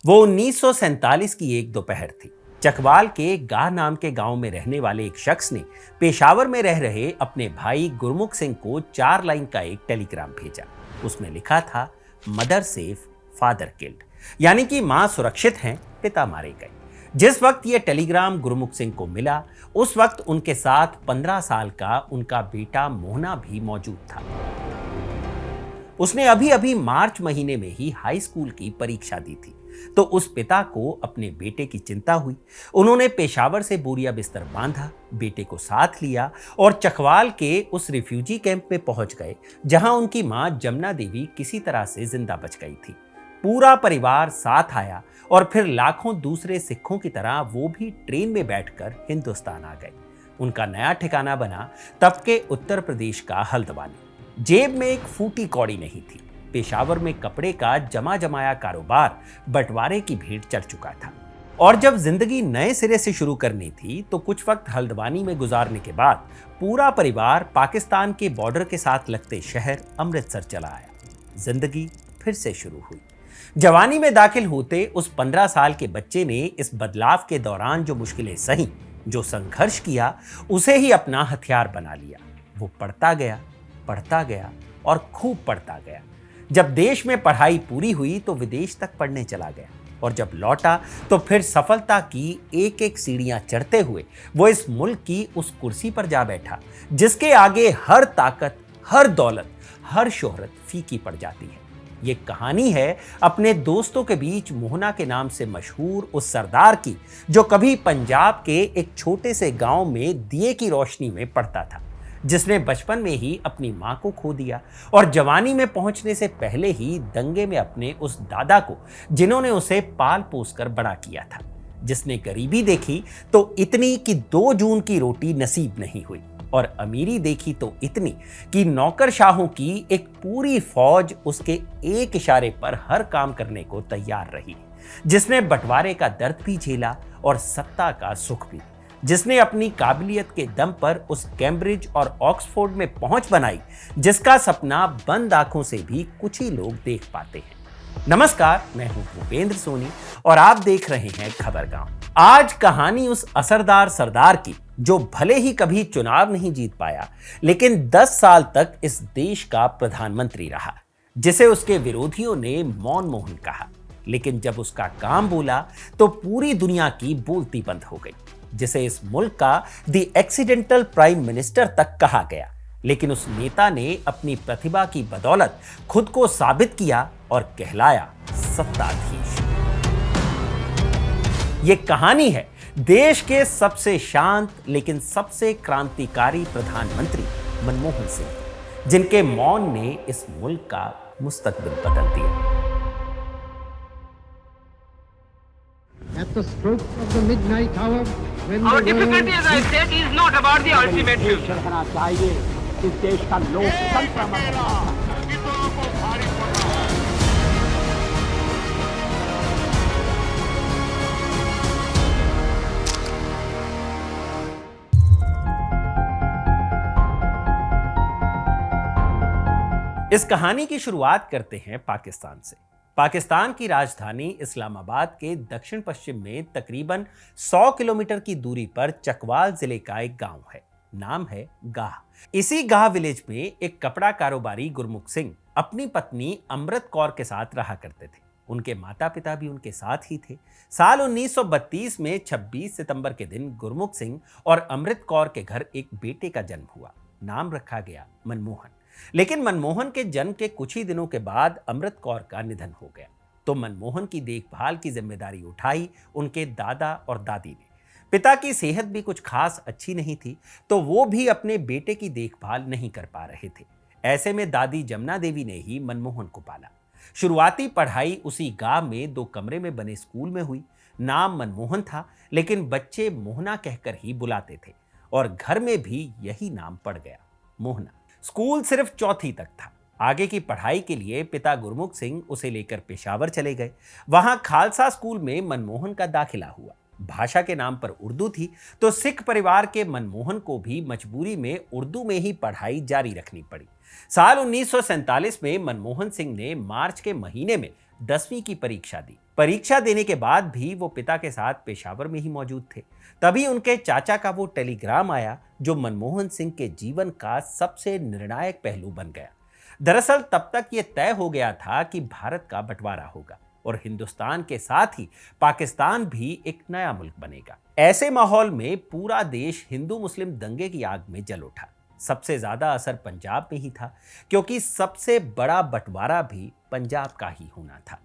वो 1947 की एक दोपहर थी। चकवाल के गाह नाम के गांव में रहने वाले एक शख्स ने पेशावर में रह रहे अपने भाई गुरमुख सिंह को 4 लाइन का एक टेलीग्राम भेजा। उसमें लिखा था, मदर सेफ फादर किल्ड, यानी कि मां सुरक्षित हैं, पिता मारे गए। जिस वक्त यह टेलीग्राम गुरमुख सिंह को मिला, उस वक्त उनके साथ 15 साल का उनका बेटा मोहना भी मौजूद था। उसने अभी अभी मार्च महीने में ही हाई स्कूल की परीक्षा दी थी, तो उस पिता को अपने बेटे की चिंता हुई। उन्होंने पेशावर से बोरिया बिस्तर बांधा, बेटे को साथ लिया और चकवाल के उस रिफ्यूजी कैंप में पहुंच गए, जहां उनकी मां जमुना देवी किसी तरह से जिंदा बच गई थी। पूरा परिवार साथ आया और फिर लाखों दूसरे सिखों की तरह वो भी ट्रेन में बैठकर हिंदुस्तान आ गए। उनका नया ठिकाना बना तब के उत्तर प्रदेश का हल्द्वानी। जेब में एक फूटी कौड़ी नहीं थी। पेशावर में कपड़े का जमा जमाया कारोबार बंटवारे की भीड़ चढ़ चुका था और जब जिंदगी नए सिरे से शुरू करनी थी, तो कुछ वक्त हल्द्वानी में गुजारने के बाद पूरा परिवार पाकिस्तान के बॉर्डर के साथ लगते शहर अमृतसर चला आया। जिंदगी फिर से शुरू हुई। जवानी में दाखिल होते उस 15 साल के बच्चे ने इस बदलाव के दौरान जो मुश्किलें सही, जो संघर्ष किया, उसे ही अपना हथियार बना लिया। वो पढ़ता गया और खूब पढ़ता गया। जब देश में पढ़ाई पूरी हुई तो विदेश तक पढ़ने चला गया और जब लौटा तो फिर सफलता की एक एक सीढ़ियां चढ़ते हुए वो इस मुल्क की उस कुर्सी पर जा बैठा, जिसके आगे हर ताकत, हर दौलत, हर शोहरत फीकी पड़ जाती है। ये कहानी है अपने दोस्तों के बीच मोहना के नाम से मशहूर उस सरदार की, जो कभी पंजाब के एक छोटे से गांव में दिए की रोशनी में पढ़ता था, जिसने बचपन में ही अपनी मां को खो दिया और जवानी में पहुंचने से पहले ही दंगे में अपने उस दादा को, जिन्होंने उसे पाल पोस कर बड़ा किया था, जिसने गरीबी देखी तो इतनी कि 2 जून की रोटी नसीब नहीं हुई और अमीरी देखी तो इतनी कि नौकरशाहों की एक पूरी फौज उसके एक इशारे पर हर काम करने को तैयार रही, जिसने बंटवारे का दर्द भी झेला और सत्ता का सुख भी, जिसने अपनी काबिलियत के दम पर उस कैम्ब्रिज और ऑक्सफोर्ड में पहुंच बनाई, जिसका सपना बंद आंखों से भी कुछ ही लोग देख पाते हैं। नमस्कार, मैं हूं भूपेंद्र सोनी और आप देख रहे हैं खबर गांव। आज कहानी उस असरदार सरदार की, जो भले ही कभी चुनाव नहीं जीत पाया, लेकिन 10 साल तक इस देश का प्रधानमंत्री रहा, जिसे उसके विरोधियों ने मौन मोहन कहा, लेकिन जब उसका काम बोला तो पूरी दुनिया की बोलती बंद हो गई, जिसे इस मुल्क का द एक्सीडेंटल प्राइम मिनिस्टर तक कहा गया। लेकिन उस नेता ने अपनी प्रतिभा की बदौलत खुद को साबित किया और कहलाया सत्ताधीश। ये कहानी है देश के सबसे शांत लेकिन सबसे क्रांतिकारी प्रधानमंत्री मनमोहन सिंह, जिनके मौन ने इस मुल्क का मुस्तकबिल बदल दिया। At the stroke of the midnight hour, when Our the difficulty, as I said, is not about the ultimate future. होना चाहिए इस देश का लोकतंत्र इस कहानी की शुरुआत करते हैं पाकिस्तान से। पाकिस्तान की राजधानी इस्लामाबाद के दक्षिण पश्चिम में तकरीबन 100 किलोमीटर की दूरी पर चकवाल जिले का एक गांव है। नाम है गाह। इसी गाह विलेज में एक कपड़ा कारोबारी गुरमुख सिंह अपनी पत्नी अमृत कौर के साथ रहा करते थे। उनके माता पिता भी उनके साथ ही थे। साल 1932 में 26 सितंबर के दिन गुरमुख सिंह और अमृत कौर के घर एक बेटे का जन्म हुआ। नाम रखा गया मनमोहन। लेकिन मनमोहन के जन्म के कुछ ही दिनों के बाद अमृत कौर का निधन हो गया, तो मनमोहन की देखभाल की जिम्मेदारी उठाई उनके दादा और दादी ने। पिता की सेहत भी कुछ खास अच्छी नहीं थी, तो वो भी अपने बेटे की देखभाल नहीं कर पा रहे थे। ऐसे में दादी जमुना देवी ने ही मनमोहन को पाला। शुरुआती पढ़ाई उसी गांव में 2 कमरे में बने स्कूल में हुई। नाम मनमोहन था, लेकिन बच्चे मोहना कहकर ही बुलाते थे और घर में भी यही नाम पड़ गया, मोहना। स्कूल सिर्फ 4वीं तक था। आगे की पढ़ाई के लिए पिता गुरमुख सिंह उसे लेकर पेशावर चले गए। वहां खालसा स्कूल में मनमोहन का दाखिला हुआ। भाषा के नाम पर उर्दू थी, तो सिख परिवार के मनमोहन को भी मजबूरी में उर्दू में ही पढ़ाई जारी रखनी पड़ी। साल 1947 में मनमोहन सिंह ने मार्च के महीने में 10वीं की परीक्षा दी। परीक्षा देने के बाद भी वो पिता के साथ पेशावर में ही मौजूद थे। तभी उनके चाचा का वो टेलीग्राम आया जो मनमोहन सिंह के जीवन का सबसे निर्णायक पहलू बन गया। दरअसल तब तक ये तय हो गया था कि भारत का बंटवारा होगा और हिंदुस्तान के साथ ही पाकिस्तान भी एक नया मुल्क बनेगा। ऐसे माहौल में पूरा देश हिंदू मुस्लिम दंगे की आग में जल उठा। सबसे ज्यादा असर पंजाब में ही था, क्योंकि सबसे बड़ा बंटवारा भी पंजाब का ही होना था।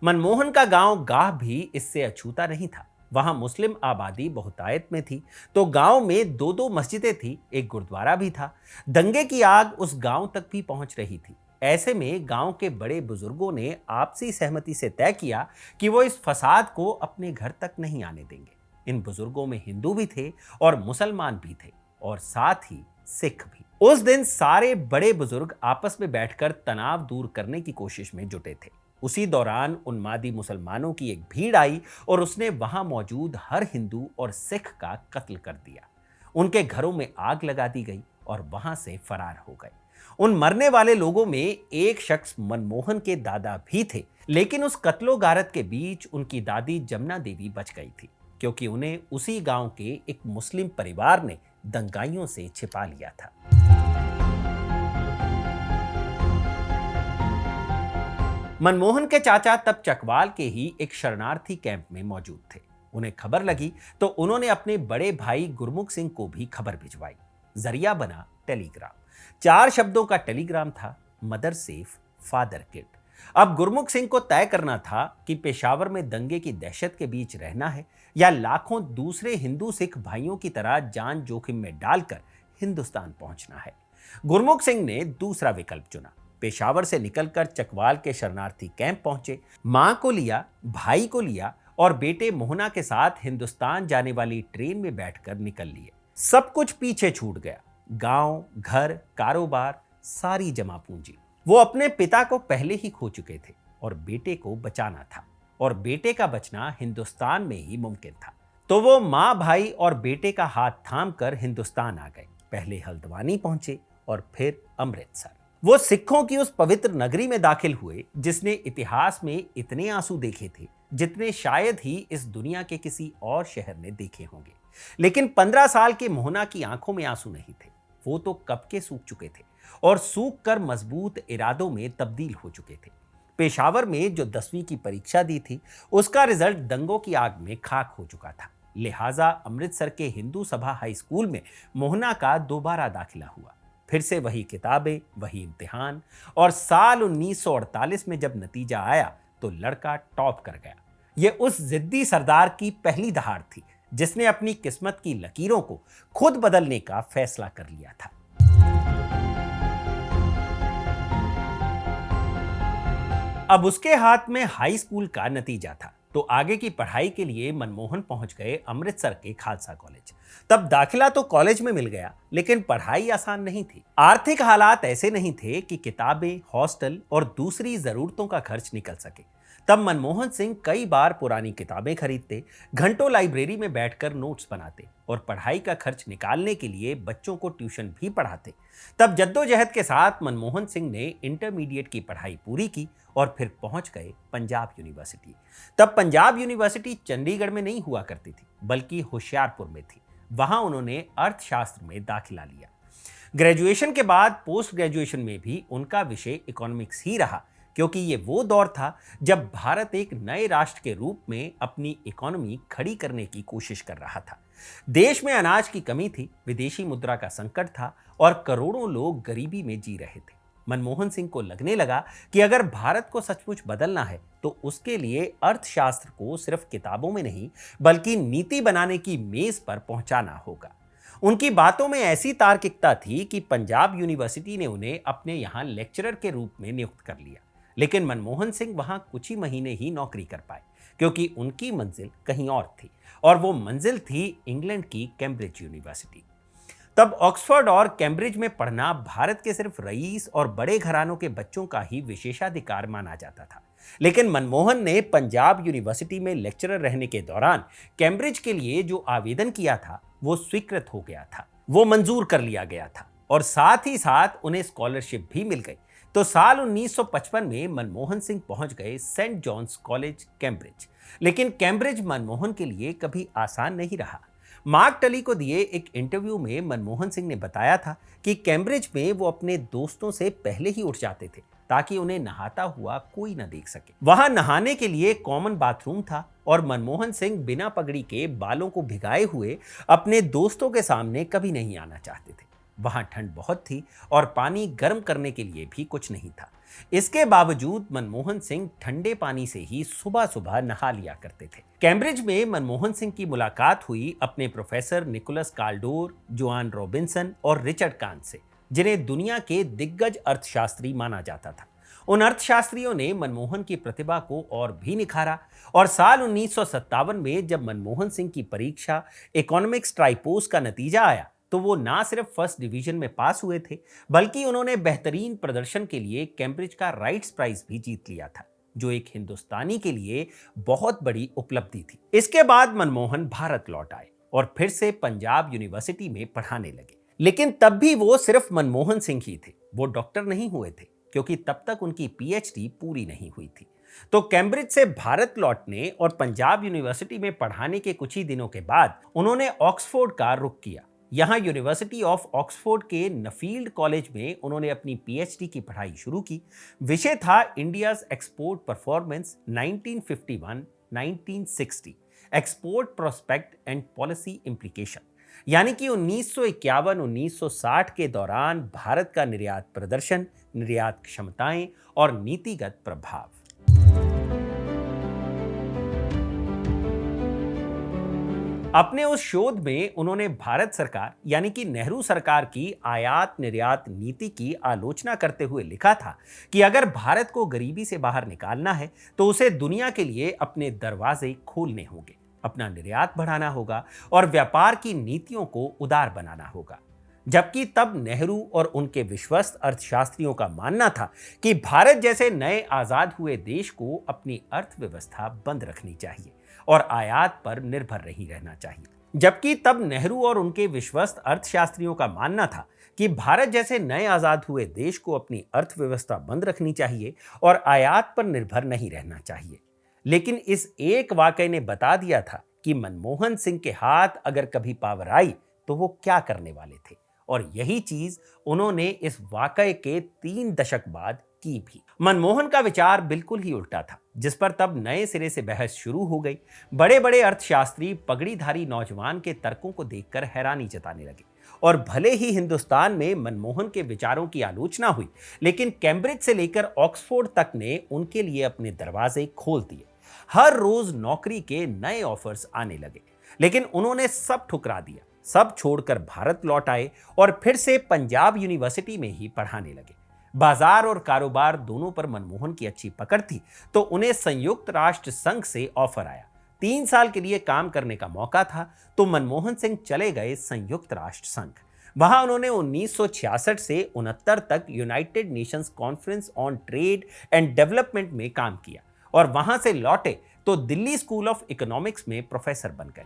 मनमोहन का गांव गाह भी इससे अछूता नहीं था। वहां मुस्लिम आबादी बहुतायत में थी, तो गांव में दो दो मस्जिदें थी, एक गुरुद्वारा भी था। दंगे की आग उस गांव तक भी पहुंच रही थी। ऐसे में गांव के बड़े बुजुर्गों ने आपसी सहमति से तय किया कि वो इस फसाद को अपने घर तक नहीं आने देंगे। इन बुजुर्गों में हिंदू भी थे और मुसलमान भी थे, और साथ ही सिख भी। उस दिन सारे बड़े बुजुर्ग आपस में बैठकर तनाव दूर करने की कोशिश में जुटे थे। उसी दौरान उन्मादी मुसलमानों की एक भीड़ आई और उसने वहां मौजूद हर हिंदू और सिख का कत्ल कर दिया। उनके घरों में आग लगा दी गई और वहां से फरार हो गए। उन मरने वाले लोगों में एक शख्स मनमोहन के दादा भी थे, लेकिन उस कत्लो गारत के बीच उनकी दादी जमुना देवी बच गई थी, क्योंकि उन्हें उसी गांव के एक मुस्लिम परिवार ने दंगाइयों से छिपा लिया था। मनमोहन के चाचा तब चकवाल के ही एक शरणार्थी कैंप में मौजूद थे। उन्हें खबर लगी तो उन्होंने अपने बड़े भाई गुरमुख सिंह को भी खबर भिजवाई। जरिया बना टेलीग्राम। 4 शब्दों का टेलीग्राम था, मदर सेफ फादर किड। अब गुरमुख सिंह को तय करना था कि पेशावर में दंगे की दहशत के बीच रहना है या लाखों दूसरे हिंदू सिख भाइयों की तरह जान जोखिम में डालकर हिंदुस्तान पहुंचना है। गुरमुख सिंह ने दूसरा विकल्प चुना। पेशावर से निकलकर चकवाल के शरणार्थी कैंप पहुंचे, मां को लिया, भाई को लिया और बेटे मोहना के साथ हिंदुस्तान जाने वाली ट्रेन में बैठकर निकल लिए। सब कुछ पीछे छूट गया, गांव, घर, कारोबार, सारी जमा पूंजी। वो अपने पिता को पहले ही खो चुके थे और बेटे को बचाना था, और बेटे का बचना हिंदुस्तान में ही मुमकिन था। तो वो माँ, भाई और बेटे का हाथ थामकर हिंदुस्तान आ गए। पहले हल्द्वानी पहुंचे और फिर अमृतसर। वो सिखों की उस पवित्र नगरी में दाखिल हुए जिसने इतिहास में इतने आंसू देखे थे जितने शायद ही इस दुनिया के किसी और शहर ने देखे होंगे। लेकिन 15 साल के मोहना की आंखों में आंसू नहीं थे। वो तो कब के सूख चुके थे और सूख कर मजबूत इरादों में तब्दील हो चुके थे। पेशावर में जो 10वीं की परीक्षा दी थी उसका रिजल्ट दंगों की आग में खाक हो चुका था। लिहाजा अमृतसर के हिंदू सभा हाई स्कूल में मोहना का दोबारा दाखिला हुआ। फिर से वही किताबें, वही इम्तिहान, और साल 1948 में जब नतीजा आया तो लड़का टॉप कर गया। ये उस जिद्दी सरदार की पहली दहाड़ थी जिसने अपनी किस्मत की लकीरों को खुद बदलने का फैसला कर लिया था। अब उसके हाथ में हाई स्कूल का नतीजा था, तो आगे की पढ़ाई के लिए मनमोहन पहुंच गए अमृतसर के खालसा कॉलेज। तब दाखिला तो कॉलेज में मिल गया, लेकिन पढ़ाई आसान नहीं थी। आर्थिक हालात ऐसे नहीं थे कि किताबें, हॉस्टल और दूसरी जरूरतों का खर्च निकल सके। तब मनमोहन सिंह कई बार पुरानी किताबें खरीदते, घंटों लाइब्रेरी में बैठकर नोट्स बनाते और पढ़ाई का खर्च निकालने के लिए बच्चों को ट्यूशन भी पढ़ाते। तब जद्दोजहद के साथ मनमोहन सिंह ने इंटरमीडिएट की पढ़ाई पूरी की और फिर पहुंच गए पंजाब यूनिवर्सिटी। तब पंजाब यूनिवर्सिटी चंडीगढ़ में नहीं हुआ करती थी, बल्कि होशियारपुर में थी। वहां उन्होंने अर्थशास्त्र में दाखिला लिया। ग्रेजुएशन के बाद पोस्ट ग्रेजुएशन में भी उनका विषय इकोनॉमिक्स ही रहा, क्योंकि ये वो दौर था जब भारत एक नए राष्ट्र के रूप में अपनी इकोनॉमी खड़ी करने की कोशिश कर रहा था। देश में अनाज की कमी थी, विदेशी मुद्रा का संकट था और करोड़ों लोग गरीबी में जी रहे थे। मनमोहन सिंह को लगने लगा कि अगर भारत को सचमुच बदलना है तो उसके लिए अर्थशास्त्र को सिर्फ किताबों में नहीं बल्कि नीति बनाने की मेज पर पहुंचाना होगा। उनकी बातों में ऐसी तार्किकता थी कि पंजाब यूनिवर्सिटी ने उन्हें अपने यहाँ लेक्चरर के रूप में नियुक्त कर लिया। लेकिन मनमोहन सिंह वहां कुछ ही महीने ही नौकरी कर पाए, क्योंकि उनकी मंजिल कहीं और थी, और वो मंजिल थी इंग्लैंड की कैम्ब्रिज यूनिवर्सिटी। तब ऑक्सफोर्ड और कैम्ब्रिज में पढ़ना भारत के सिर्फ रईस और बड़े घरानों के बच्चों का ही विशेषाधिकार माना जाता था। लेकिन मनमोहन ने पंजाब यूनिवर्सिटी में लेक्चरर रहने के दौरान कैम्ब्रिज के लिए जो आवेदन किया था वो स्वीकृत हो गया था, वो मंजूर कर लिया गया था, और साथ ही साथ उन्हें स्कॉलरशिप भी मिल गई, तो साल 1955 में मनमोहन सिंह पहुंच गए सेंट जॉन्स कॉलेज कैम्ब्रिज। लेकिन कैम्ब्रिज मनमोहन के लिए कभी आसान नहीं रहा। मार्क टली को दिए एक इंटरव्यू में मनमोहन सिंह ने बताया था कि कैम्ब्रिज में वो अपने दोस्तों से पहले ही उठ जाते थे ताकि उन्हें नहाता हुआ कोई न देख सके। वहां नहाने के लिए कॉमन बाथरूम था और मनमोहन सिंह बिना पगड़ी के बालों को भिगाए हुए अपने दोस्तों के सामने कभी नहीं आना चाहते थे। वहां ठंड बहुत थी और पानी गर्म करने के लिए भी कुछ नहीं था। इसके बावजूद मनमोहन सिंह ठंडे पानी से ही सुबह सुबह नहा लिया करते थे। कैम्ब्रिज में मनमोहन सिंह की मुलाकात हुई अपने professor Nicholas Kaldor, Joan Robinson और रिचर्ड कांत से, जिन्हें दुनिया के दिग्गज अर्थशास्त्री माना जाता था। उन अर्थशास्त्रियों ने मनमोहन की प्रतिभा को और भी निखारा और साल 1957 में जब मनमोहन सिंह की परीक्षा इकोनॉमिक्स ट्राइपोस का नतीजा आया तो वो ना सिर्फ फर्स्ट डिवीजन में पास हुए थे, बल्कि उन्होंने बेहतरीन प्रदर्शन के लिए कैम्ब्रिज का राइट्स प्राइज भी जीत लिया था, जो एक हिंदुस्तानी के लिए बहुत बड़ी उपलब्धि थी। इसके बाद मनमोहन भारत लौट आए और फिर से पंजाब यूनिवर्सिटी में पढ़ाने लगे। लेकिन तब भी वो सिर्फ मनमोहन सिंह ही थे, वो डॉक्टर नहीं हुए थे, क्योंकि तब तक उनकी पीएचडी पूरी नहीं हुई थी। तो कैम्ब्रिज से भारत लौटने और पंजाब यूनिवर्सिटी में पढ़ाने के कुछ ही दिनों के बाद उन्होंने ऑक्सफोर्ड का रुख किया। यहाँ यूनिवर्सिटी ऑफ ऑक्सफोर्ड के नफील्ड कॉलेज में उन्होंने अपनी पीएचडी की पढ़ाई शुरू की। विषय था India's export performance 1951-1960, export prospect and policy implication, यानी कि 1951-1960 के दौरान भारत का निर्यात प्रदर्शन, निर्यात क्षमताएं और नीतिगत प्रभाव। अपने उस शोध में उन्होंने भारत सरकार यानी कि नेहरू सरकार की आयात निर्यात नीति की आलोचना करते हुए लिखा था कि अगर भारत को गरीबी से बाहर निकालना है तो उसे दुनिया के लिए अपने दरवाजे खोलने होंगे, अपना निर्यात बढ़ाना होगा और व्यापार की नीतियों को उदार बनाना होगा। जबकि तब नेहरू और उनके विश्वस्त अर्थशास्त्रियों का मानना था कि भारत जैसे नए आजाद हुए देश को अपनी अर्थव्यवस्था बंद रखनी चाहिए और आयात पर निर्भर नहीं रहना चाहिए। जबकि तब नेहरू और उनके विश्वस्त अर्थशास्त्रियों का मानना था कि भारत जैसे नए आजाद हुए देश को अपनी अर्थव्यवस्था बंद रखनी चाहिए और आयात पर निर्भर नहीं रहना चाहिए। लेकिन इस एक वाकये ने बता दिया था कि मनमोहन सिंह के हाथ अगर कभी पावर आई तो वो क्या करने वाले थे, और यही चीज उन्होंने इस वाकये के 3 दशक बाद की भी। मनमोहन का विचार बिल्कुल ही उल्टा था, जिस पर तब नए सिरे से बहस शुरू हो गई। बड़े बड़े अर्थशास्त्री पगड़ीधारी नौजवान के तर्कों को देखकर हैरानी जताने लगे और भले ही हिंदुस्तान में मनमोहन के विचारों की आलोचना हुई, लेकिन कैम्ब्रिज से लेकर ऑक्सफोर्ड तक ने उनके लिए अपने दरवाजे खोल दिए। हर रोज नौकरी के नए ऑफर्स आने लगे, लेकिन उन्होंने सब ठुकरा दिया, सब छोड़कर भारत लौट आए और फिर से पंजाब यूनिवर्सिटी में ही पढ़ाने लगे। बाजार और कारोबार दोनों पर मनमोहन की अच्छी पकड़ थी, तो उन्हें संयुक्त राष्ट्र संघ से ऑफर आया। 3 साल के लिए काम करने का मौका था, तो मनमोहन सिंह चले गए संयुक्त राष्ट्र संघ। वहां उन्होंने 1966 से 69 तक United Nations conference on trade and development में काम किया और वहां से लौटे तो दिल्ली स्कूल ऑफ इकोनॉमिक्स में प्रोफेसर बन गए।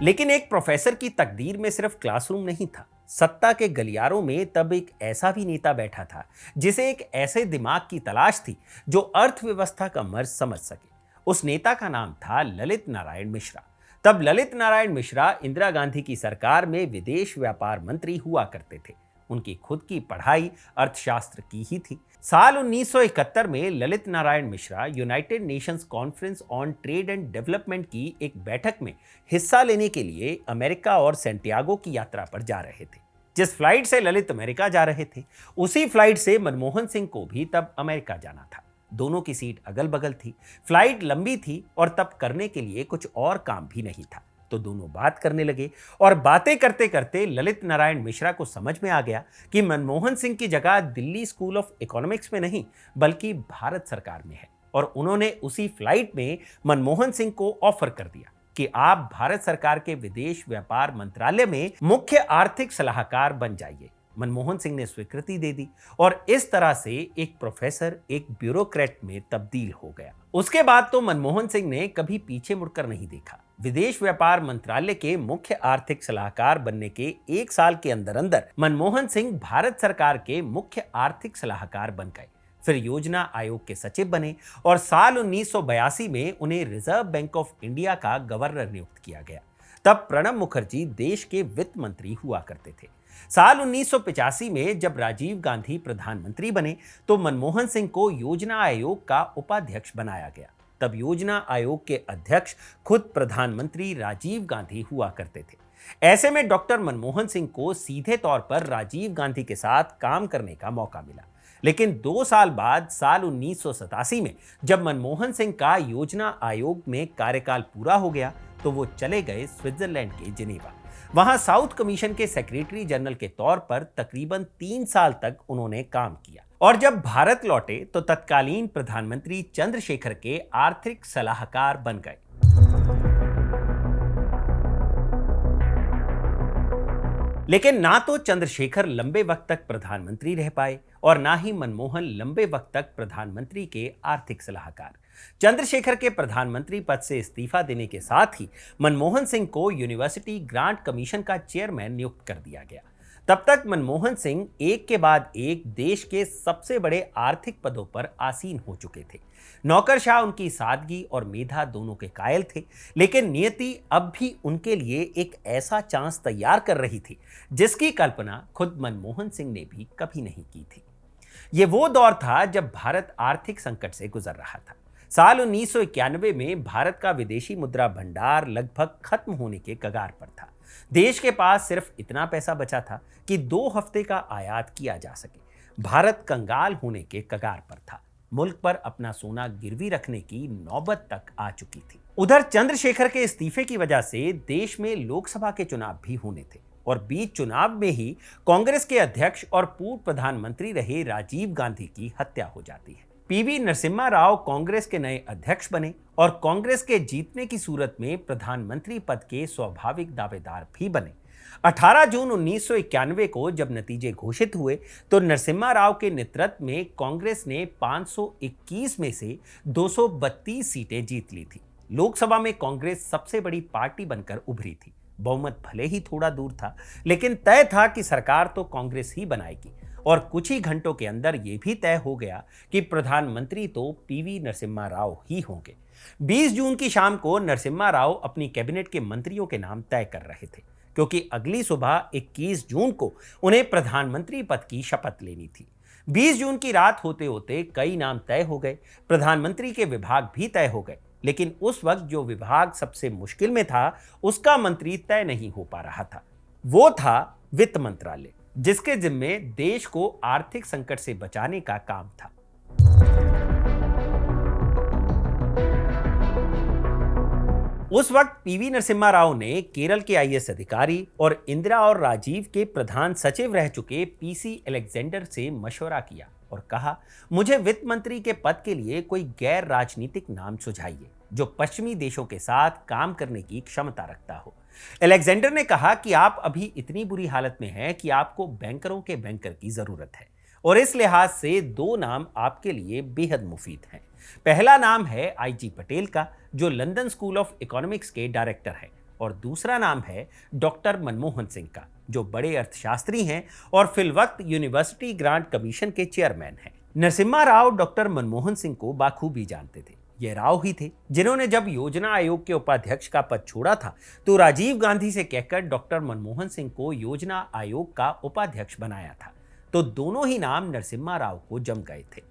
लेकिन एक प्रोफेसर की तकदीर में सिर्फ क्लासरूम नहीं था। सत्ता के गलियारों में तब एक ऐसा भी नेता बैठा था जिसे एक ऐसे दिमाग की तलाश थी जो अर्थव्यवस्था का मर्ज समझ सके। उस नेता का नाम था ललित नारायण मिश्रा। तब ललित नारायण मिश्रा इंदिरा गांधी की सरकार में विदेश व्यापार मंत्री हुआ करते थे। उनकी खुद की पढ़ाई अर्थशास्त्र की ही थी। साल 1971 में Lalit Narayan Mishra United Nations conference on trade and development की एक बैठक में हिस्सा लेने के लिए अमेरिका और सेंटियागो की यात्रा पर जा रहे थे। जिस फ्लाइट से ललित अमेरिका जा रहे थे, उसी फ्लाइट से मनमोहन सिंह को भी तब अमेरिका जाना था। दोनों की सीट अगल बगल थी, फ्लाइट लंबी थी और तब करने के लिए कुछ और काम भी नहीं था, तो दोनों बात करने लगे और बातें करते करते ललित नारायण मिश्रा को समझ में आ गया कि मनमोहन सिंह की जगह दिल्ली स्कूल ऑफ इकोनॉमिक्स में नहीं बल्कि भारत सरकार में है, और उन्होंने उसी फ्लाइट में मनमोहन सिंह को ऑफर कर दिया कि आप भारत सरकार के विदेश व्यापार मंत्रालय में मुख्य आर्थिक सलाहकार बन जाइए। मनमोहन सिंह ने स्वीकृति दे दी और इस तरह से एक प्रोफेसर एक ब्यूरोक्रेट में तब्दील हो गया। उसके बाद तो मनमोहन सिंह ने कभी पीछे मुड़कर नहीं देखा। विदेश व्यापार मंत्रालय के मुख्य आर्थिक सलाहकार बनने के 1 साल के अंदर अंदर मनमोहन सिंह भारत सरकार के मुख्य आर्थिक सलाहकार बन गए। फिर योजना आयोग के सचिव बने और साल 1982 में उन्हें रिजर्व बैंक ऑफ इंडिया का गवर्नर नियुक्त किया गया। तब प्रणब मुखर्जी देश के वित्त मंत्री हुआ करते थे। साल 1985 में जब राजीव गांधी प्रधानमंत्री बने तो मनमोहन सिंह को योजना आयोग का उपाध्यक्ष बनाया गया। तब योजना आयोग के अध्यक्ष खुद प्रधानमंत्री राजीव गांधी हुआ करते थे। ऐसे में डॉक्टर मनमोहन सिंह को सीधे तौर पर राजीव गांधी के साथ काम करने का मौका मिला। लेकिन 2 साल बाद साल 1987 में जब मनमोहन सिंह का योजना आयोग में कार्यकाल पूरा हो गया तो वो चले गए स्विट्जरलैंड के जिनेवा। वहां साउथ कमीशन के सेक्रेटरी जनरल के तौर पर तकरीबन 3 साल तक उन्होंने काम किया और जब भारत लौटे तो तत्कालीन प्रधानमंत्री चंद्रशेखर के आर्थिक सलाहकार बन गए। लेकिन ना तो चंद्रशेखर लंबे वक्त तक प्रधानमंत्री रह पाए और ना ही मनमोहन लंबे वक्त तक प्रधानमंत्री के आर्थिक सलाहकार। चंद्रशेखर के प्रधानमंत्री पद से इस्तीफा देने के साथ ही मनमोहन सिंह को यूनिवर्सिटी ग्रांट कमीशन का चेयरमैन नियुक्त कर दिया गया। तब तक मनमोहन सिंह एक के बाद एक देश के सबसे बड़े आर्थिक पदों पर आसीन हो चुके थे। नौकरशाह उनकी सादगी और मेधा दोनों के कायल थे, लेकिन नियति अब भी उनके लिए एक ऐसा चांस तैयार कर रही थी जिसकी कल्पना खुद मनमोहन सिंह ने भी कभी नहीं की थी। ये वो दौर था जब भारत आर्थिक संकट से गुजर रहा था। साल 1991 में भारत का विदेशी मुद्रा भंडार लगभग खत्म होने के कगार पर था। देश के पास सिर्फ इतना पैसा बचा था कि 2 हफ्ते का आयात किया जा सके। भारत कंगाल होने के कगार पर था। मुल्क पर अपना सोना गिरवी रखने की नौबत तक आ चुकी थी। उधर चंद्रशेखर के इस्तीफे की वजह से देश में लोकसभा के चुनाव भी होने थे और बीच चुनाव में ही कांग्रेस के अध्यक्ष और पूर्व प्रधानमंत्री रहे राजीव गांधी की हत्या हो जाती है। पीवी नरसिम्हा राव कांग्रेस के नए अध्यक्ष बने और कांग्रेस के जीतने की सूरत में प्रधानमंत्री पद के स्वाभाविक दावेदार भी बने। 18 जून 1991 को जब नतीजे घोषित हुए तो नरसिम्हा राव के नेतृत्व में कांग्रेस ने 521 में से 232 सीटें जीत ली थी। लोकसभा में कांग्रेस सबसे बड़ी पार्टी बनकर उभरी थी। बहुमत भले ही थोड़ा दूर था, लेकिन तय था कि सरकार तो कांग्रेस ही बनाएगी और कुछ ही घंटों के अंदर यह भी तय हो गया कि प्रधानमंत्री तो पीवी नरसिम्हा राव ही होंगे। 20 जून की शाम को नरसिम्हा राव अपनी कैबिनेट के मंत्रियों के नाम तय कर रहे थे, क्योंकि अगली सुबह 21 जून को उन्हें प्रधानमंत्री पद की शपथ लेनी थी। 20 जून की रात होते होते कई नाम तय हो गए, प्रधानमंत्री के विभाग भी तय हो गए, लेकिन उस वक्त जो विभाग सबसे मुश्किल में था उसका मंत्री तय नहीं हो पा रहा था। वो था वित्त मंत्रालय, जिसके जिम्मे देश को आर्थिक संकट से बचाने का काम था। उस वक्त पीवी नरसिम्हा राव ने केरल के आईएएस अधिकारी और इंदिरा और राजीव के प्रधान सचिव रह चुके पीसी अलेक्जेंडर से मशवरा किया और कहा, मुझे वित्त मंत्री के पद के लिए कोई गैर राजनीतिक नाम सुझाइए जो पश्चिमी देशों के साथ काम करने की क्षमता रखता हो। अलेक्जेंडर ने कहा कि आप अभी इतनी बुरी हालत में हैं कि आपको बैंकरों के बैंकर की जरूरत है और इस लिहाज से 2 नाम आपके लिए बेहद मुफीद हैं। पहला नाम है आईजी पटेल का, जो लंदन स्कूल ऑफ इकोनॉमिक्स के डायरेक्टर हैं, और दूसरा नाम है डॉक्टर मनमोहन सिंह का, जो बड़े अर्थशास्त्री हैं और फिलवक्त यूनिवर्सिटी ग्रांट कमीशन के चेयरमैन हैं। नरसिम्हा राव डॉक्टर मनमोहन सिंह को बाखूबी जानते थे। ये राव ही थे जिन्होंने जब योजना आयोग के उपाध्यक्ष का पद छोड़ा था तो राजीव गांधी से कहकर डॉक्टर मनमोहन सिंह को योजना आयोग का उपाध्यक्ष बनाया था। तो दोनों ही नाम नरसिम्हा राव को जम गए थे।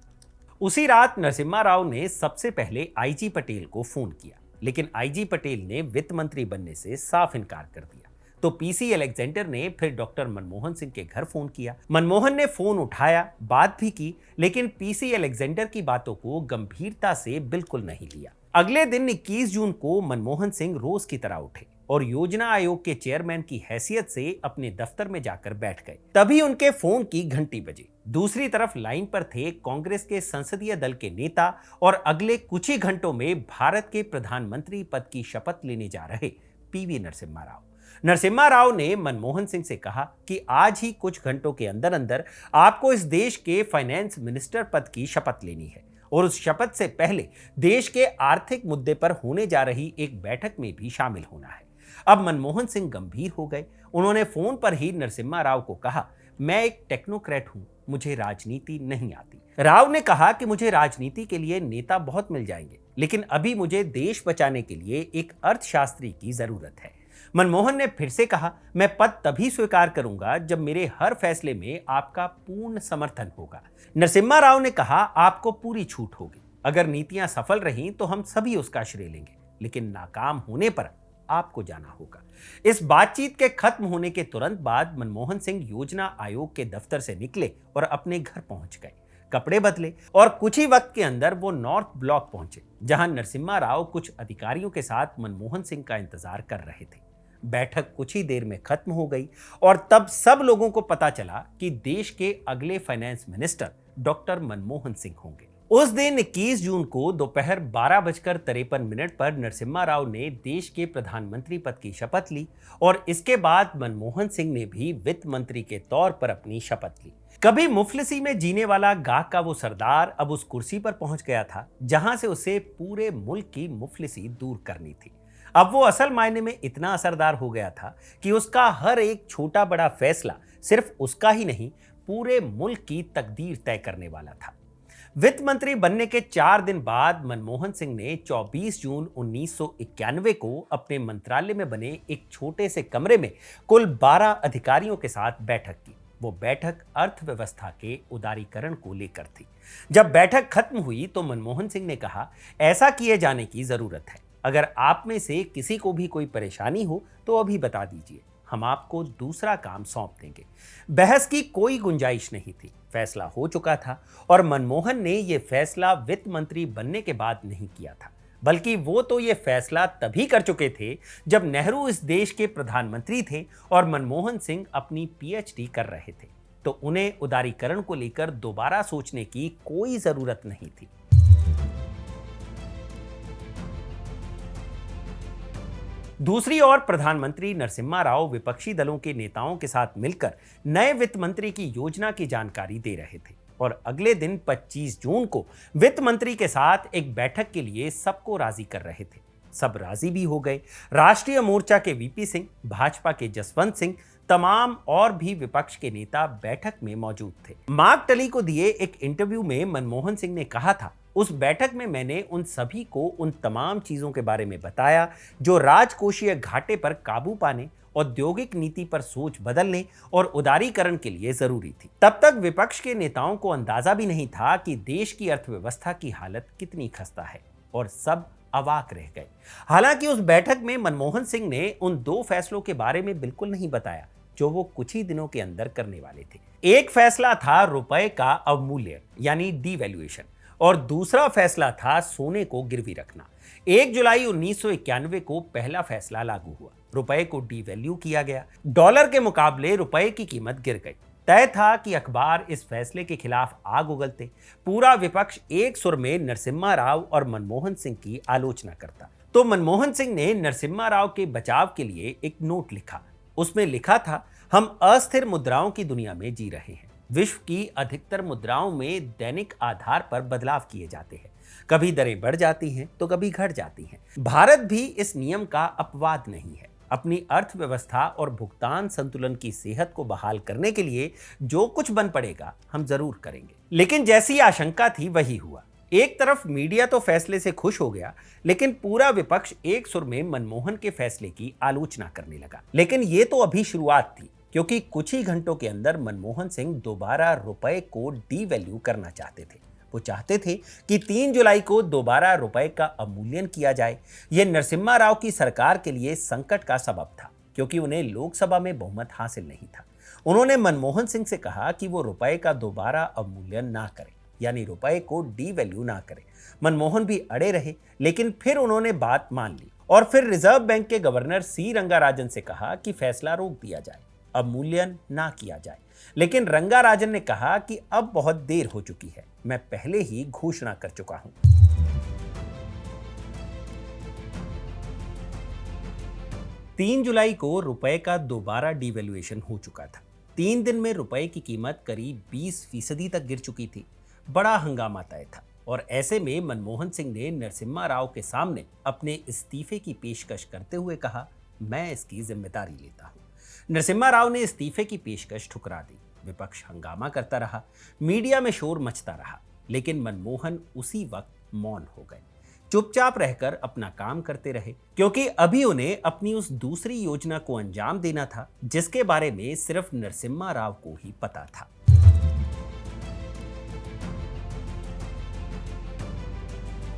उसी रात नरसिम्हा राव ने सबसे पहले आईजी पटेल को फोन किया, लेकिन आईजी पटेल ने वित्त मंत्री बनने से साफ इनकार कर दिया। तो पीसी अलेक्जेंडर ने फिर डॉक्टर मनमोहन सिंह के घर फोन किया। मनमोहन ने फोन उठाया, बात भी की, लेकिन पीसी अलेक्जेंडर की बातों को गंभीरता से बिल्कुल नहीं लिया। अगले दिन 21 जून को मनमोहन सिंह रोज की तरह उठे और योजना आयोग के चेयरमैन की हैसियत से अपने दफ्तर में जाकर बैठ गए। तभी उनके फोन की घंटी बजी। दूसरी तरफ लाइन पर थे कांग्रेस के संसदीय दल के नेता और अगले कुछ ही घंटों में भारत के प्रधानमंत्री पद की शपथ लेने जा रहे पीवी नरसिम्हा राव। नरसिम्हा राव ने मनमोहन सिंह से कहा कि आज ही कुछ घंटों के अंदर अंदर आपको इस देश के फाइनेंस मिनिस्टर पद की शपथ लेनी है और उस शपथ से पहले देश के आर्थिक मुद्दे पर होने जा रही एक बैठक में भी शामिल होना है। अब मनमोहन सिंह गंभीर हो गए। उन्होंने फोन पर ही नरसिम्हा राव को कहा, मैं एक टेक्नोक्रेट हूं, मुझे राजनीति नहीं आती। राव ने कहा कि मुझे राजनीति के लिए नेता बहुत मिल जाएंगे, लेकिन अभी मुझे देश बचाने के लिए एक अर्थशास्त्री की जरूरत है। मनमोहन ने फिर से कहा, मैं पद तभी स्वीकार करूंगा जब मेरे हर फैसले में आपका पूर्ण समर्थन होगा। नरसिम्हा राव ने कहा, आपको पूरी छूट होगी। अगर नीतियां सफल रहीं तो हम सभी उसका श्रेय लेंगे, लेकिन नाकाम होने पर आपको जाना होगा। इस बातचीत के खत्म होने के तुरंत बाद मनमोहन सिंह योजना आयोग के दफ्तर से निकले और अपने घर पहुंच गए, कपड़े बदले और कुछ ही वक्त के अंदर वो नॉर्थ ब्लॉक पहुंचे, जहां नरसिम्हा राव कुछ अधिकारियों के साथ मनमोहन सिंह का इंतजार कर रहे थे। बैठक कुछ ही देर में खत्म हो गई और तब सब लोगों को पता चला कि देश के अगले finance minister doctor Manmohan Singh होंगे। उस दिन 21 जून को दोपहर 12:53 पर नरसिम्हा राव ने देश के प्रधानमंत्री पद की शपथ ली और इसके बाद मनमोहन सिंह ने भी वित्त मंत्री के तौर पर अपनी शपथ ली। कभी मुफलिसी में जीने वाला गाह का वो सरदार अब उस कुर्सी पर पहुंच गया था जहां से उसे पूरे मुल्क की मुफलिसी दूर करनी थी। अब वो असल मायने में इतना असरदार हो गया था कि उसका हर एक छोटा बड़ा फैसला सिर्फ उसका ही नहीं, पूरे मुल्क की तकदीर तय करने वाला था। वित्त मंत्री बनने के 4 दिन बाद मनमोहन सिंह ने 24 जून 1991 को अपने मंत्रालय में बने एक छोटे से कमरे में कुल 12 अधिकारियों के साथ बैठक की। वो बैठक अर्थव्यवस्था के उदारीकरण को लेकर थी। जब बैठक खत्म हुई तो मनमोहन सिंह ने कहा, ऐसा किए जाने की जरूरत है। अगर आप में से किसी को भी कोई परेशानी हो तो अभी बता दीजिए, हम आपको दूसरा काम सौंप देंगे। बहस की कोई गुंजाइश नहीं थी, फैसला हो चुका था और मनमोहन ने यह फैसला वित्त मंत्री बनने के बाद नहीं किया था, बल्कि वो तो ये फैसला तभी कर चुके थे जब नेहरू इस देश के प्रधानमंत्री थे और मनमोहन सिंह अपनी पीएचडी कर रहे थे। तो उन्हें उदारीकरण को लेकर दोबारा सोचने की कोई जरूरत नहीं थी। दूसरी ओर प्रधानमंत्री नरसिम्हा राव विपक्षी दलों के नेताओं के साथ मिलकर नए वित्त मंत्री की योजना की जानकारी दे रहे थे और अगले दिन 25 जून को वित्त मंत्री के साथ एक बैठक के लिए सबको राजी कर रहे थे। सब राजी भी हो गए। राष्ट्रीय मोर्चा के वीपी सिंह, भाजपा के जसवंत सिंह, तमाम और भी विपक्ष के नेता बैठक में मौजूद थे। मार्क टली को दिए एक इंटरव्यू में मनमोहन सिंह ने कहा था, उस बैठक में मैंने उन सभी को उन तमाम चीजों के बारे में बताया जो राजकोषीय घाटे पर काबू पाने, औद्योगिक नीति पर सोच बदलने और उदारीकरण के लिए जरूरी थी। तब तक विपक्ष के नेताओं को अंदाजा भी नहीं था कि देश की अर्थव्यवस्था की हालत कितनी खस्ता है और सब अवाक रह गए। हालांकि उस बैठक में मनमोहन सिंह ने उन 2 फैसलों के बारे में बिल्कुल नहीं बताया जो वो कुछ ही दिनों के अंदर करने वाले थे। एक फैसला था रुपए का अवमूल्यन यानी डीवैल्यूएशन और दूसरा फैसला था सोने को गिरवी रखना। 1 जुलाई 1991 को पहला फैसला लागू हुआ। रुपए को डीवैल्यू किया गया। डॉलर के मुकाबले रुपए की कीमत गिर गई। तय था कि अखबार इस फैसले के खिलाफ आग उगलते। पूरा विपक्ष एक सुर में नरसिम्हा राव और मनमोहन सिंह की आलोचना करता। तो मनमोहन सिंह ने नरसिम्हा राव के बचाव के लिए एक नोट लिखा। उसमें लिखा था, हम अस्थिर मुद्राओं की दुनिया में जी रहे हैं। विश्व की अधिकतर मुद्राओं में दैनिक आधार पर बदलाव किए जाते हैं। कभी दरें बढ़ जाती हैं तो कभी घट जाती हैं। भारत भी इस नियम का अपवाद नहीं है। अपनी अर्थव्यवस्था और भुगतान संतुलन की सेहत को बहाल करने के लिए जो कुछ बन पड़ेगा हम जरूर करेंगे। लेकिन जैसी आशंका थी वही हुआ। एक तरफ मीडिया तो फैसले से खुश हो गया, लेकिन पूरा विपक्ष एक सुर में मनमोहन के फैसले की आलोचना करने लगा। लेकिन ये तो अभी शुरुआत थी, क्योंकि कुछ ही घंटों के अंदर मनमोहन सिंह दोबारा रुपए को डीवैल्यू करना चाहते थे। वो चाहते थे कि 3 जुलाई को दोबारा रुपए का अवमूल्यन किया जाए। यह नरसिम्हा राव की सरकार के लिए संकट का सबब था, क्योंकि उन्हें लोकसभा में बहुमत हासिल नहीं था। उन्होंने मनमोहन सिंह से कहा कि वो रुपए का दोबारा अवमूल्यन ना करें, यानी रुपए को डीवैल्यू ना करें। मनमोहन भी अड़े रहे, लेकिन फिर उन्होंने बात मान ली और फिर रिजर्व बैंक के गवर्नर सी रंगाराजन से कहा कि फैसला रोक दिया जाए, अवमूल्यन ना किया जाए। लेकिन रंगाराजन ने कहा कि अब बहुत देर हो चुकी है, मैं पहले ही घोषणा कर चुका हूं। 3 जुलाई को रुपए का दोबारा डीवैल्यूएशन हो चुका था। 3 दिन में रुपए की कीमत करीब 20% तक गिर चुकी थी। बड़ा हंगामा तय था। और ऐसे में मनमोहन सिंह ने नरसिम्हा राव के सामने अपने इस्तीफे की पेशकश करते हुए कहा, मैं इसकी जिम्मेदारी लेता हूं। नरसिम्हा राव ने इस्तीफे की पेशकश ठुकरा दी। विपक्ष हंगामा करता रहा, मीडिया में शोर मचता रहा, लेकिन मनमोहन उसी वक्त मौन हो गए, चुपचाप रहकर अपना काम करते रहे, क्योंकि अभी उन्हें अपनी उस दूसरी योजना को अंजाम देना था जिसके बारे में सिर्फ नरसिम्हा राव को ही पता था।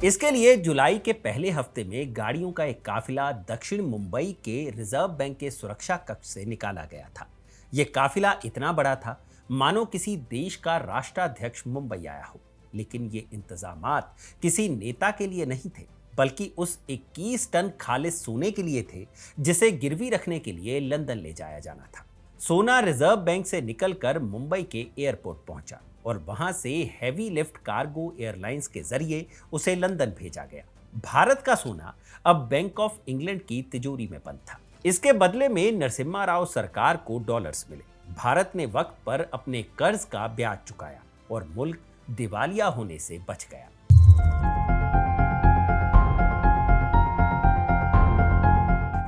इसके लिए जुलाई के पहले हफ्ते में गाड़ियों का एक काफिला दक्षिण मुंबई के रिजर्व बैंक के सुरक्षा कक्ष से निकाला गया था। यह काफिला इतना बड़ा था मानो किसी देश का राष्ट्राध्यक्ष मुंबई आया हो, लेकिन ये इंतजामात किसी नेता के लिए नहीं थे, बल्कि उस 21 टन खालिस सोने के लिए थे जिसे गिरवी रखने के लिए लंदन ले जाया जाना था। सोना रिजर्व बैंक से निकलकर मुंबई के एयरपोर्ट पहुंचा और वहां से हैवी लिफ्ट कार्गो एयरलाइंस के जरिए उसे लंदन भेजा गया। भारत का सोना अब बैंक ऑफ इंग्लैंड की तिजोरी में बंद था। इसके बदले में नरसिम्हा राव सरकार को डॉलर्स मिले। भारत ने वक्त पर अपने कर्ज का ब्याज चुकाया और मुल्क दिवालिया होने से बच गया।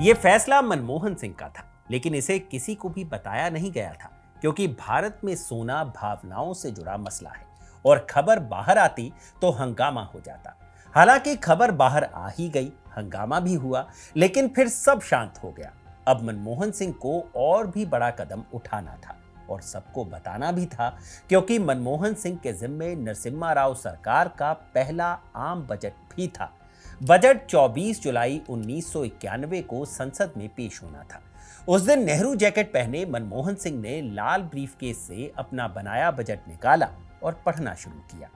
यह फैसला मनमोहन सिंह का था, लेकिन इसे किसी को भी बताया नहीं गया था, क्योंकि भारत में सोना भावनाओं से जुड़ा मसला है और खबर बाहर आती तो हंगामा हो जाता। हालांकि खबर बाहर आ ही गई, हंगामा भी हुआ, लेकिन फिर सब शांत हो गया। अब मनमोहन सिंह को और भी बड़ा कदम उठाना था और सबको बताना भी था, क्योंकि मनमोहन सिंह के जिम्मे नरसिम्हा राव सरकार का पहला आम बजट भी था। बजट 24 जुलाई 1991 को संसद में पेश होना था। उस दिन नेहरू जैकेट पहने मनमोहन सिंह ने लाल ब्रीफकेस से अपना बनाया बजट निकाला और पढ़ना शुरू किया।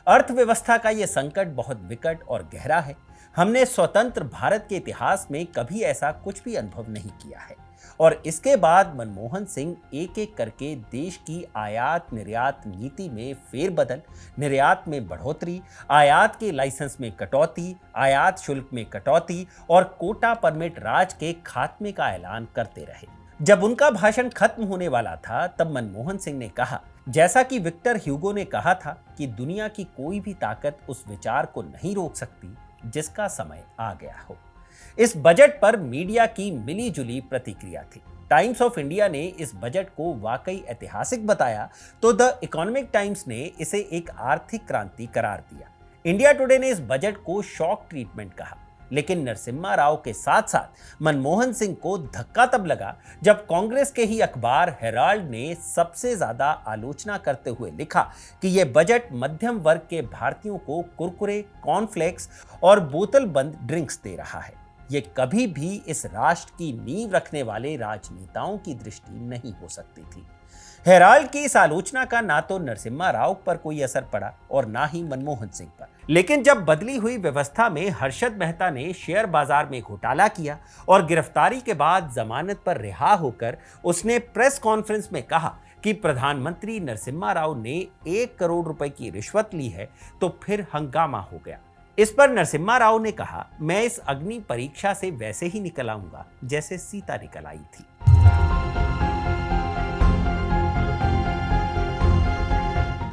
अर्थव्यवस्था का यह संकट बहुत विकट और गहरा है। हमने स्वतंत्र भारत के इतिहास में कभी ऐसा कुछ भी अनुभव नहीं किया है। और इसके बाद मनमोहन सिंह एक एक करके देश की आयात निर्यात नीति में फेरबदल, निर्यात में बढ़ोतरी, आयात के लाइसेंस में कटौती, आयात शुल्क में कटौती और कोटा परमिट राज के खात्मे का ऐलान करते रहे। जब उनका भाषण खत्म होने वाला था, तब मनमोहन सिंह ने कहा, जैसा कि विक्टर ह्यूगो ने कहा था कि दुनिया की कोई भी ताकत उस विचार को नहीं रोक सकती जिसका समय आ गया हो। इस बजट पर मीडिया की मिलीजुली प्रतिक्रिया थी। टाइम्स ऑफ इंडिया ने इस बजट को वाकई ऐतिहासिक बताया, तो द इकोनॉमिक टाइम्स ने इसे एक आर्थिक क्रांति करार दिया। इंडिया टुडे ने इस बजट को शॉक ट्रीटमेंट कहा। लेकिन नरसिम्हा राव के साथ साथ मनमोहन सिंह को धक्का तब लगा जब कांग्रेस के ही अखबार हेराल्ड ने सबसे ज्यादा आलोचना करते हुए लिखा कि यह बजट मध्यम वर्ग के भारतीयों को कुरकुरे, कॉर्नफ्लेक्स और बोतल बंद ड्रिंक्स दे रहा है। ये कभी भी इस राष्ट्र की नींव रखने वाले राजनेताओं की दृष्टि नहीं हो सकती थी। हेराल्ड की इस आलोचना का ना तो नरसिम्हा राव पर कोई असर पड़ा और ना ही मनमोहन सिंह पर। लेकिन जब बदली हुई व्यवस्था में हर्षद मेहता ने शेयर बाजार में घोटाला किया और गिरफ्तारी के बाद जमानत पर रिहा होकर उसने प्रेस कॉन्फ्रेंस में कहा कि प्रधानमंत्री नरसिम्हा राव ने 1 करोड़ रुपए की रिश्वत ली है, तो फिर हंगामा हो गया। इस पर नरसिम्हा राव ने कहा, मैं इस अग्नि परीक्षा से वैसे ही निकल आऊंगा जैसे सीता निकल आई थी।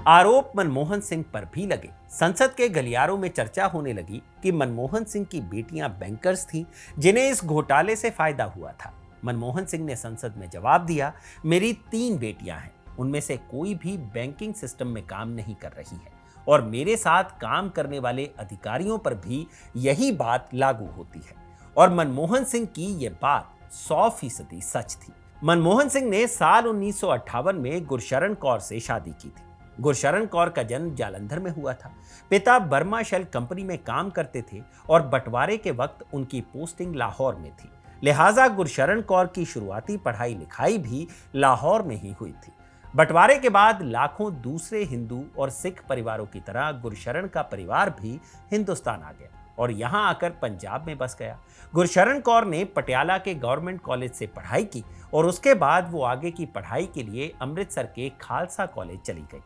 आरोप मनमोहन सिंह पर भी लगे। संसद के गलियारों में चर्चा होने लगी कि मनमोहन सिंह की बेटियां बैंकर्स थीं जिन्हें इस घोटाले से फायदा हुआ था। मनमोहन सिंह ने संसद में जवाब दिया, मेरी 3 बेटियां हैं, उनमें से कोई भी बैंकिंग सिस्टम में काम नहीं कर रही है और मेरे साथ काम करने वाले अधिकारियों पर भी यही बात लागू होती है। और मनमोहन सिंह की यह बात 100% सच थी। मनमोहन सिंह ने साल 1958 में गुरशरण कौर से शादी की थी। गुरशरण कौर का जन्म जालंधर में हुआ था। पिता बर्मा शेल कंपनी में काम करते थे और बंटवारे के वक्त उनकी पोस्टिंग लाहौर में थी। लिहाजा गुरशरण कौर की शुरुआती पढ़ाई लिखाई भी लाहौर में ही हुई थी। बंटवारे के बाद लाखों दूसरे हिंदू और सिख परिवारों की तरह गुरशरण का परिवार भी हिंदुस्तान आ गया और यहां आकर पंजाब में बस गया। गुरशरण कौर ने पटियाला के गवर्नमेंट कॉलेज से पढ़ाई की और उसके बाद वो आगे की पढ़ाई के लिए अमृतसर के खालसा कॉलेज चली गई।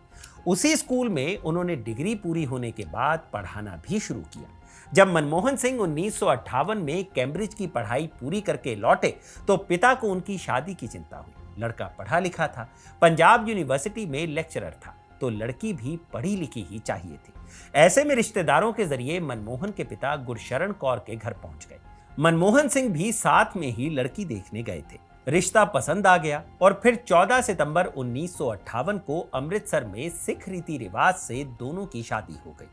उसी स्कूल में उन्होंने डिग्री पूरी होने के बाद पढ़ाना भी शुरू किया। जब मनमोहन सिंह 1958 में कैम्ब्रिज की पढ़ाई पूरी करके लौटे तो पिता को उनकी शादी की चिंता हुई। लड़का पढ़ा लिखा था, पंजाब यूनिवर्सिटी में लेक्चरर था, तो लड़की भी पढ़ी लिखी ही चाहिए थी। ऐसे में रिश्तेदारों के जरिए मनमोहन के पिता गुरशरण कौर के घर पहुंच गए। मनमोहन सिंह भी साथ में ही लड़की देखने गए थे। रिश्ता पसंद आ गया और फिर 14 सितंबर 1958 को अमृतसर में सिख रीति रिवाज से दोनों की शादी हो गई।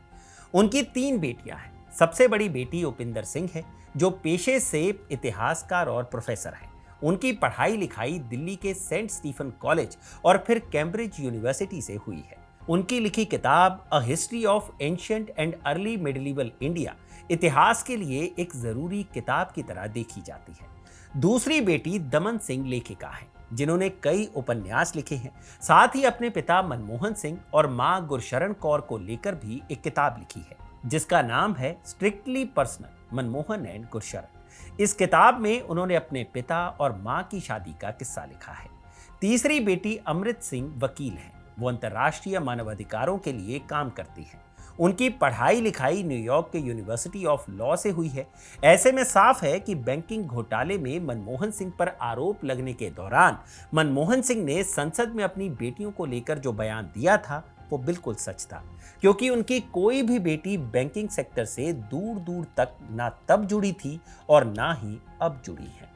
उनकी 3 बेटियां हैं। सबसे बड़ी बेटी उपिंदर सिंह है, जो पेशे से इतिहासकार और प्रोफेसर हैं। उनकी पढ़ाई लिखाई दिल्ली के सेंट स्टीफन कॉलेज और फिर कैम्ब्रिज यूनिवर्सिटी से हुई है। उनकी लिखी किताब a history of ancient and early medieval India इतिहास के लिए एक जरूरी किताब की तरह देखी जाती है। दूसरी बेटी दमन सिंह लेखिका हैं, जिन्होंने कई उपन्यास लिखे हैं। साथ ही अपने पिता मनमोहन सिंह और मां गुरशरण कौर को लेकर भी एक किताब लिखी है, जिसका नाम है strictly personal Manmohan and Gursharan. इस किताब में उन्होंने अपने पिता और मां की शादी का किस्सा लिखा है। तीसरी बेटी अमृत सिंह वकील हैं। वो अंतर्राष्ट्रीय मानवाधिकारों के लिए काम करती हैं। उनकी पढ़ाई लिखाई न्यूयॉर्क के यूनिवर्सिटी ऑफ लॉ से हुई है। ऐसे में साफ है कि बैंकिंग घोटाले में मनमोहन सिंह पर आरोप लगने के दौरान मनमोहन सिंह ने संसद में अपनी बेटियों को लेकर जो बयान दिया था वो बिल्कुल सच था, क्योंकि उनकी कोई भी बेटी बैंकिंग सेक्टर से दूर दूर तक ना तब जुड़ी थी और ना ही अब जुड़ी है।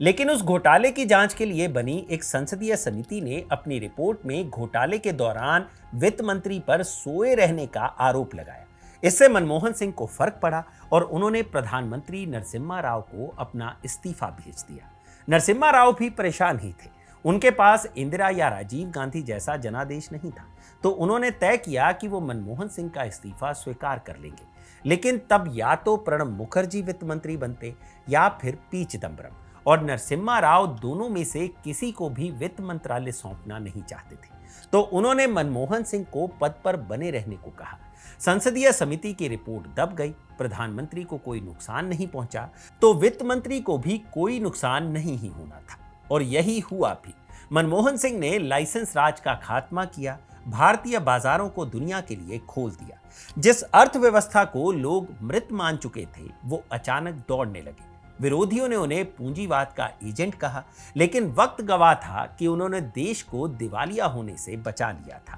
लेकिन उस घोटाले की जांच के लिए बनी एक संसदीय समिति ने अपनी रिपोर्ट में घोटाले के दौरान वित्त मंत्री पर सोए रहने का आरोप लगाया। इससे मनमोहन सिंह को फर्क पड़ा और उन्होंने प्रधानमंत्री नरसिम्हा राव को अपना इस्तीफा भेज दिया। नरसिम्हा राव भी परेशान ही थे। उनके पास इंदिरा या राजीव गांधी जैसा जनादेश नहीं था, तो उन्होंने तय किया कि वो मनमोहन सिंह का इस्तीफा स्वीकार कर लेंगे। लेकिन तब या तो प्रणब मुखर्जी वित्त मंत्री बनते या फिर पी चिदम्बरम, और नरसिम्हा राव दोनों में से किसी को भी वित्त मंत्रालय सौंपना नहीं चाहते थे, तो उन्होंने मनमोहन सिंह को पद पर बने रहने को कहा। संसदीय समिति की रिपोर्ट दब गई। प्रधानमंत्री को कोई नुकसान नहीं पहुंचा, तो वित्त मंत्री को भी कोई नुकसान नहीं ही होना था, और यही हुआ भी। मनमोहन सिंह ने लाइसेंस राज का खात्मा किया, भारतीय बाजारों को दुनिया के लिए खोल दिया। जिस अर्थव्यवस्था को लोग मृत मान चुके थे, वो अचानक दौड़ने लगे। विरोधियों ने उन्हें पूंजीवाद का एजेंट कहा, लेकिन वक्त गवाह था कि उन्होंने देश को दिवालिया होने से बचा लिया था।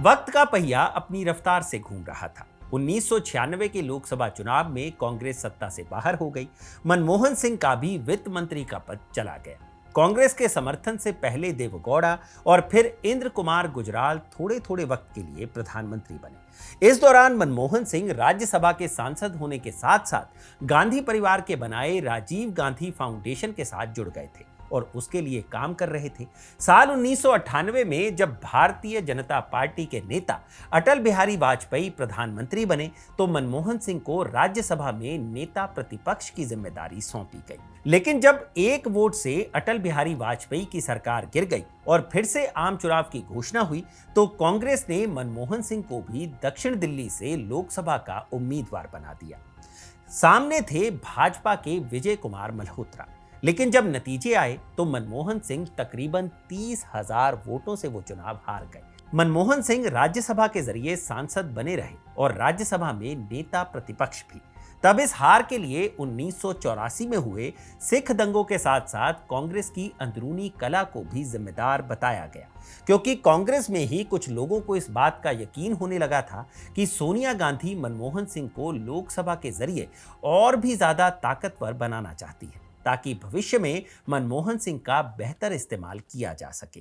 वक्त का पहिया अपनी रफ्तार से घूम रहा था। 1996 के लोकसभा चुनाव में कांग्रेस सत्ता से बाहर हो गई। मनमोहन सिंह का भी वित्त मंत्री का पद चला गया। कांग्रेस के समर्थन से पहले देवगौड़ा और फिर इंद्र कुमार गुजराल थोड़े थोड़े वक्त के लिए प्रधानमंत्री बने। इस दौरान मनमोहन सिंह राज्यसभा के सांसद होने के साथ साथ गांधी परिवार के बनाए राजीव गांधी फाउंडेशन के साथ जुड़ गए थे और उसके लिए काम कर रहे थे। साल 1998 में जब भारतीय जनता पार्टी के नेता अटल बिहारी वाजपेयी प्रधानमंत्री बने, तो मनमोहन सिंह को राज्यसभा में नेता प्रतिपक्ष की जिम्मेदारी सौंपी गई। लेकिन जब एक वोट से अटल बिहारी वाजपेयी की सरकार गिर गई और फिर से आम चुनाव की घोषणा हुई, तो कांग्रेस ने मनमोहन सिंह को भी दक्षिण दिल्ली से लोकसभा का उम्मीदवार बना दिया। सामने थे भाजपा के विजय कुमार मल्होत्रा। लेकिन जब नतीजे आए तो मनमोहन सिंह तकरीबन 30,000 वोटों से वो चुनाव हार गए। मनमोहन सिंह राज्यसभा के जरिए सांसद बने रहे और राज्यसभा में नेता प्रतिपक्ष भी। तब इस हार के लिए 1984 में हुए सिख दंगों के साथ साथ कांग्रेस की अंदरूनी कला को भी जिम्मेदार बताया गया, क्योंकि कांग्रेस में ही कुछ लोगों को इस बात का यकीन होने लगा था कि सोनिया गांधी मनमोहन सिंह को लोकसभा के जरिए और भी ज्यादा ताकतवर बनाना चाहती है, ताकि भविष्य में मनमोहन सिंह का बेहतर इस्तेमाल किया जा सके।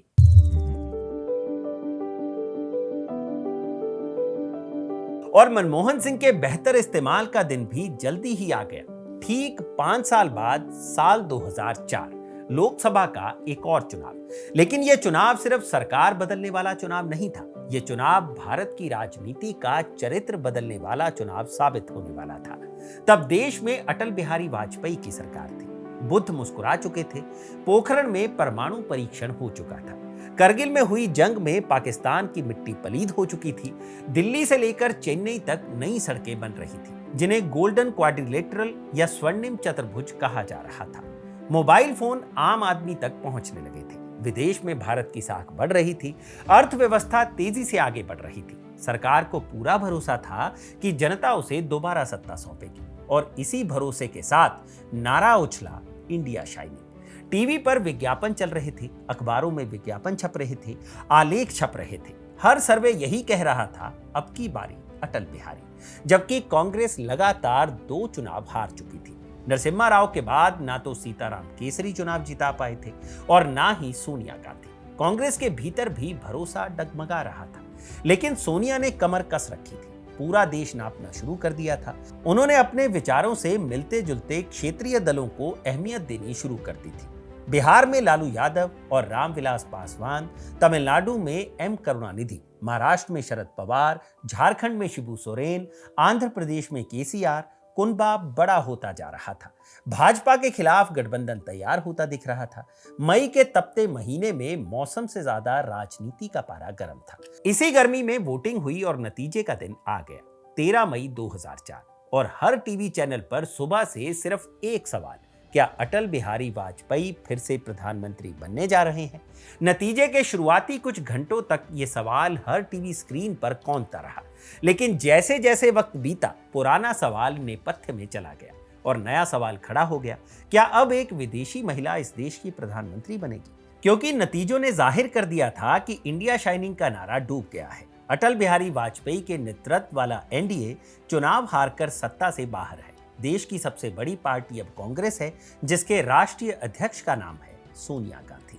और मनमोहन सिंह के बेहतर इस्तेमाल का दिन भी जल्दी ही आ गया। ठीक 5 साल बाद साल 2004 लोकसभा का एक और चुनाव। लेकिन यह चुनाव सिर्फ सरकार बदलने वाला चुनाव नहीं था। यह चुनाव भारत की राजनीति का चरित्र बदलने वाला चुनाव साबित होने वाला था। तब देश में अटल बिहारी वाजपेयी की सरकार थी। बुद्ध मुस्कुरा चुके थे। पोखरण में परमाणु परीक्षण हो चुका था। करगिल में हुई जंग में पाकिस्तान की मिट्टी पलीद हो चुकी थी। दिल्ली से लेकर चेन्नई तक नई सड़कें बन रही थी, जिन्हें गोल्डन क्वाड्रिलेटरल या स्वर्णिम चतुर्भुज कहा जा रहा था। मोबाइल फोन आम आदमी तक पहुंचने लगे थे। विदेश में भारत की साख बढ़ रही थी। अर्थव्यवस्था तेजी से आगे बढ़ रही थी। सरकार को पूरा भरोसा था कि जनता उसे दोबारा सत्ता सौंपेगी और इसी भरोसे के साथ नारा उछला, इंडिया शाइनिंग। टीवी पर विज्ञापन चल रहे थे, अखबारों में विज्ञापन छप रहे थे, आलेख छप रहे थे। हर सर्वे यही कह रहा था, अब की बारी अटल बिहारी। जबकि कांग्रेस लगातार 2 चुनाव हार चुकी थी। नरसिम्हा राव के बाद ना तो सीताराम केसरी चुनाव जिता पाए थे और ना ही सोनिया गांधी। कांग्रेस के भीतर भी भरोसा डगमगा रहा था, लेकिन सोनिया ने कमर कस रखी थी। पूरा देश नापना शुरू कर दिया था। उन्होंने अपने विचारों से मिलते जुलते क्षेत्रीय दलों को अहमियत देनी शुरू कर दी थी। बिहार में लालू यादव और रामविलास पासवान, तमिलनाडु में एम करुणानिधि, महाराष्ट्र में शरद पवार, झारखंड में शिबू सोरेन, आंध्र प्रदेश में केसीआर, कुनबा बड़ा होता जा रहा था। भाजपा के खिलाफ गठबंधन तैयार होता दिख रहा था। मई के तपते महीने में मौसम से ज्यादा राजनीति का पारा गर्म था। इसी गर्मी में वोटिंग हुई और नतीजे का दिन आ गया, 13 मई 2004। और हर टीवी चैनल पर सुबह से सिर्फ एक सवाल, क्या अटल बिहारी वाजपेयी फिर से प्रधानमंत्री बनने जा रहे हैं? नतीजे के शुरुआती कुछ घंटों तक ये सवाल हर टीवी स्क्रीन पर कौंधता रहा, लेकिन जैसे जैसे वक्त बीता, पुराना सवाल नेपथ्य में चला गया और नया सवाल खड़ा हो गया, क्या अब एक विदेशी महिला इस देश की प्रधानमंत्री बनेगी? क्योंकि नतीजों ने जाहिर कर दिया था कि इंडिया शाइनिंग का नारा डूब गया है। अटल बिहारी वाजपेयी के नेतृत्व वाला एनडीए चुनाव हारकर सत्ता से बाहर है। देश की सबसे बड़ी पार्टी अब कांग्रेस है, जिसके राष्ट्रीय अध्यक्ष का नाम है सोनिया गांधी।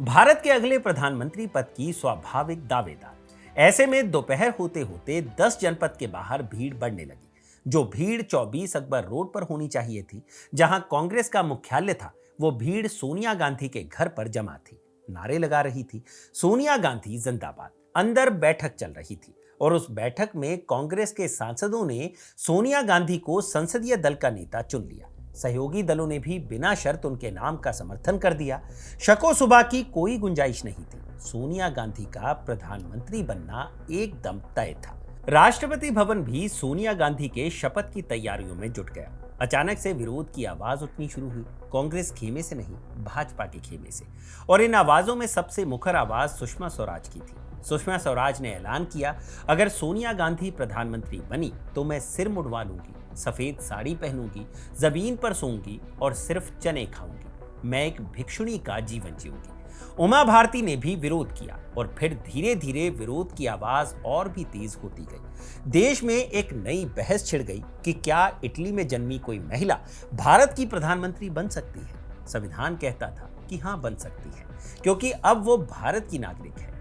भारत के अगले प्रधानमंत्री पद की स्वाभाविक दावेदार। ऐसे में दोपहर होते होते 10 जनपद के बाहर भीड़ बढ़ने लगी। जो भीड़ 24 अकबर रोड पर होनी चाहिए थी, जहां कांग्रेस का मुख्यालय था, वो भीड़ सोनिया गांधी के घर पर जमा थी। नारे लगा रही थी, सोनिया गांधी जिंदाबाद। अंदर बैठक चल रही थी और उस बैठक में कांग्रेस के सांसदों ने सोनिया गांधी को संसदीय दल का नेता चुन लिया। सहयोगी दलों ने भी बिना शर्त उनके नाम का समर्थन कर दिया। शको सुबह की कोई गुंजाइश नहीं थी। सोनिया गांधी का प्रधानमंत्री बनना एकदम तय था। राष्ट्रपति भवन भी सोनिया गांधी के शपथ की तैयारियों में जुट गया। अचानक से विरोध की आवाज उठनी शुरू हुई। कांग्रेस खेमे से नहीं, भाजपा के खेमे से। और इन आवाजों में सबसे मुखर आवाज सुषमा स्वराज की थी। सुषमा स्वराज ने ऐलान किया, अगर सोनिया गांधी प्रधानमंत्री बनी तो मैं सिर मुड़वा लूंगी, सफेद साड़ी पहनूंगी, जमीन पर सोऊंगी और सिर्फ चने खाऊंगी। मैं एक भिक्षुणी का जीवन जीऊंगी। उमा भारती ने भी विरोध किया और फिर धीरे धीरे विरोध की आवाज और भी तेज होती गई। देश में एक नई बहस छिड़ गई कि क्या इटली में जन्मी कोई महिला भारत की प्रधानमंत्री बन सकती है? संविधान कहता था कि हाँ, बन सकती है, क्योंकि अब वो भारत की नागरिक है।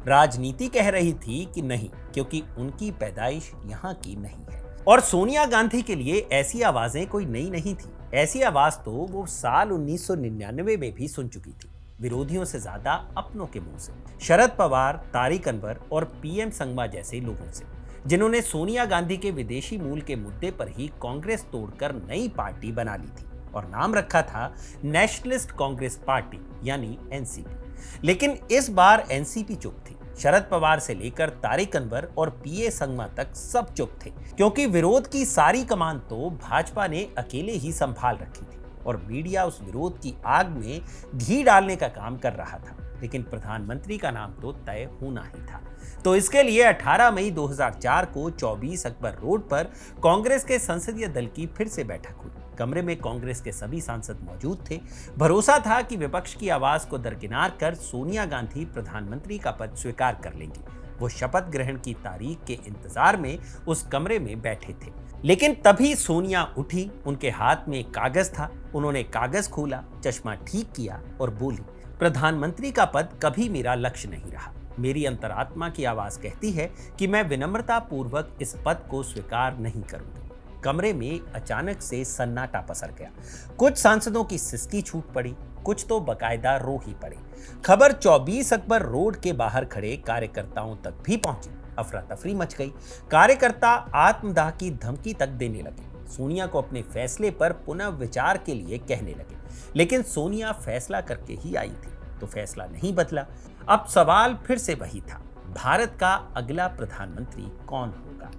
राजनीति कह रही थी कि नहीं, क्योंकि उनकी पैदाइश यहाँ की नहीं है। और सोनिया गांधी के लिए ऐसी आवाजें कोई नई नहीं थी। ऐसी आवाज तो वो साल 1999 में भी सुन चुकी थी, विरोधियों से ज्यादा अपनों के मुंह से। शरद पवार, तारिक अनवर और पीएम संगमा जैसे लोगों से, जिन्होंने सोनिया गांधी के विदेशी मूल के मुद्दे पर ही कांग्रेस तोड़कर नई पार्टी बना ली थी और नाम रखा था नेशनलिस्ट कांग्रेस पार्टी यानी एनसीपी। लेकिन इस बार एनसीपी चुप थी। शरद पवार से लेकर तारिक अनवर और पीए संगमा तक सब चुप थे, क्योंकि विरोध की सारी कमान तो भाजपा ने अकेले ही संभाल रखी थी और मीडिया उस विरोध की आग में घी डालने का काम कर रहा था। लेकिन प्रधानमंत्री का नाम तो तय होना ही था। तो इसके लिए 18 मई 2004 को 24 अकबर रोड पर कांग्रेस के संसदीय दल की फिर से बैठक हुई। कमरे में कांग्रेस के सभी सांसद मौजूद थे। भरोसा था कि विपक्ष की आवाज को दरकिनार कर सोनिया गांधी प्रधानमंत्री का पद स्वीकार कर लेंगी। वो शपथ ग्रहण की तारीख के इंतजार में उस कमरे में बैठे थे। लेकिन तभी सोनिया उठी। उनके हाथ में एक कागज था। उन्होंने कागज खोला, चश्मा ठीक किया और बोली, प्रधानमंत्री का पद कभी मेरा लक्ष्य नहीं रहा। मेरी अंतरात्मा की आवाज कहती है कि मैं विनम्रता पूर्वक इस पद को स्वीकार नहीं करूंगी। कमरे में अचानक से सन्नाटा पसर गया। कुछ सांसदों की सिसकी छूट पड़ी, कुछ तो बकायदा रो ही पड़े। खबर 24 अकबर रोड के बाहर खड़े कार्यकर्ताओं तक भी पहुंची। अफरा तफरी मच गई। कार्यकर्ता आत्मदाह की धमकी तक देने लगे। सोनिया को अपने फैसले पर पुनः विचार के लिए कहने लगे। लेकिन सोनिया फैसला करके ही आई थी, तो फैसला नहीं बदला। अब सवाल फिर से वही था, भारत का अगला प्रधानमंत्री कौन होगा?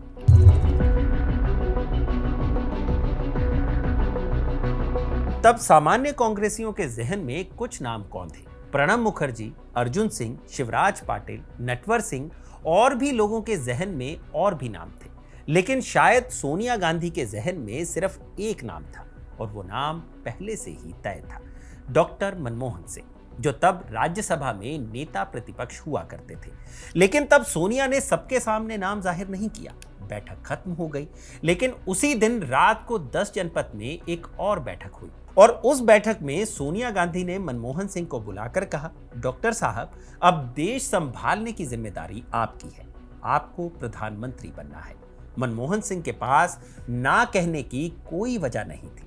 तब सामान्य कांग्रेसियों के जहन में कुछ नाम कौन थे? प्रणब मुखर्जी, अर्जुन सिंह, शिवराज पाटिल, नटवर सिंह और भी लोगों के जहन में और भी नाम थे, लेकिन शायद सोनिया गांधी के जहन में सिर्फ एक नाम था और वो नाम पहले से ही तय था, डॉक्टर मनमोहन सिंह, जो तब राज्यसभा में नेता प्रतिपक्ष हुआ करते थे। लेकिन तब सोनिया ने सबके सामने नाम जाहिर नहीं किया। बैठक खत्म हो गई, लेकिन उसी दिन रात को 10 जनपथ में एक और बैठक हुई और उस बैठक में सोनिया गांधी ने मनमोहन सिंह को बुलाकर कहा, डॉक्टर साहब, अब देश संभालने की जिम्मेदारी आपकी है, आपको प्रधानमंत्री बनना है। मनमोहन सिंह के पास ना कहने की कोई वजह नहीं थी।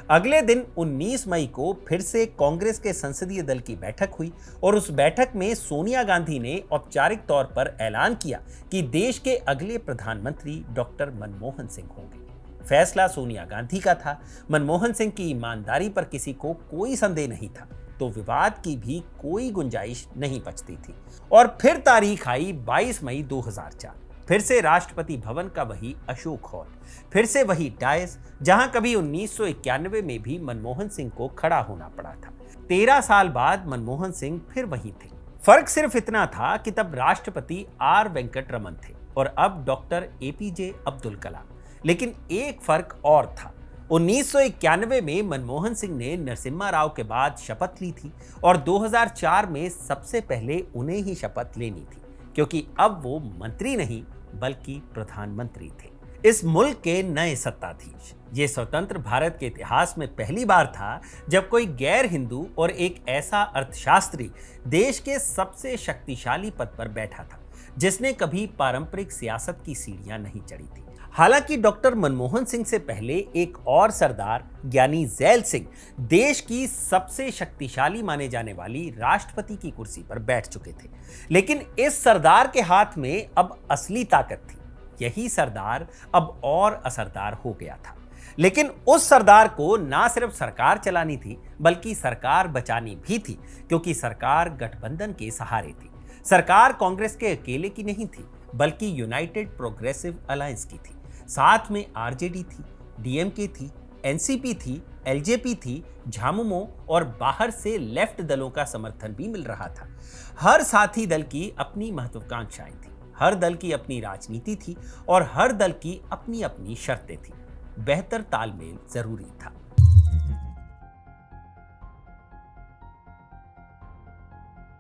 अगले दिन 19 मई को फिर से कांग्रेस के संसदीय दल की बैठक हुई और उस बैठक में सोनिया गांधी ने औपचारिक तौर पर ऐलान किया कि देश के अगले प्रधानमंत्री डॉक्टर मनमोहन सिंह होंगे। फैसला सोनिया गांधी का था। मनमोहन सिंह की ईमानदारी पर किसी को कोई संदेह नहीं था, तो विवाद की भी कोई गुंजाइश नहीं बचती थी। और फिर तारीख आई 22 मई 2004। फिर से राष्ट्रपति भवन का वही अशोक हॉल, फिर से वही डायस, जहां कभी 1991 में भी मनमोहन सिंह को खड़ा होना पड़ा था। 13 साल बाद मनमोहन सिंह फिर वहीं थे। फर्क सिर्फ इतना था कि तब राष्ट्रपति आर वेंकट रमन थे और अब डॉक्टर एपीजे अब्दुल कलाम। लेकिन एक फर्क और था। 1991 में मनमोहन सिंह ने नरसिम्हा राव के बाद शपथ ली थी और 2004 में सबसे पहले उन्हें ही शपथ लेनी थी, क्योंकि अब वो मंत्री नहीं बल्कि प्रधानमंत्री थे, इस मुल्क के नए सत्ताधीश। ये स्वतंत्र भारत के इतिहास में पहली बार था जब कोई गैर हिंदू और एक ऐसा अर्थशास्त्री देश के सबसे शक्तिशाली पद पर बैठा था जिसने कभी पारंपरिक सियासत की सीढ़ियां नहीं चढ़ी थी। हालांकि डॉक्टर मनमोहन सिंह से पहले एक और सरदार यानी ज़ैल सिंह देश की सबसे शक्तिशाली माने जाने वाली राष्ट्रपति की कुर्सी पर बैठ चुके थे, लेकिन इस सरदार के हाथ में अब असली ताकत थी। यही सरदार अब और असरदार हो गया था। लेकिन उस सरदार को ना सिर्फ सरकार चलानी थी बल्कि सरकार बचानी भी थी, क्योंकि सरकार गठबंधन के सहारे थी। सरकार कांग्रेस के अकेले की नहीं थी बल्कि यूनाइटेड प्रोग्रेसिव अलायंस की थी। साथ में आरजेडी थी, डीएमके थी, एनसीपी थी, एलजेपी थी, झामुमो और बाहर से लेफ्ट दलों का समर्थन भी मिल रहा था। हर साथी दल की अपनी महत्वाकांक्षाएं थी, हर दल की अपनी राजनीति थी और हर दल की अपनी अपनी शर्तें थी। बेहतर तालमेल जरूरी था।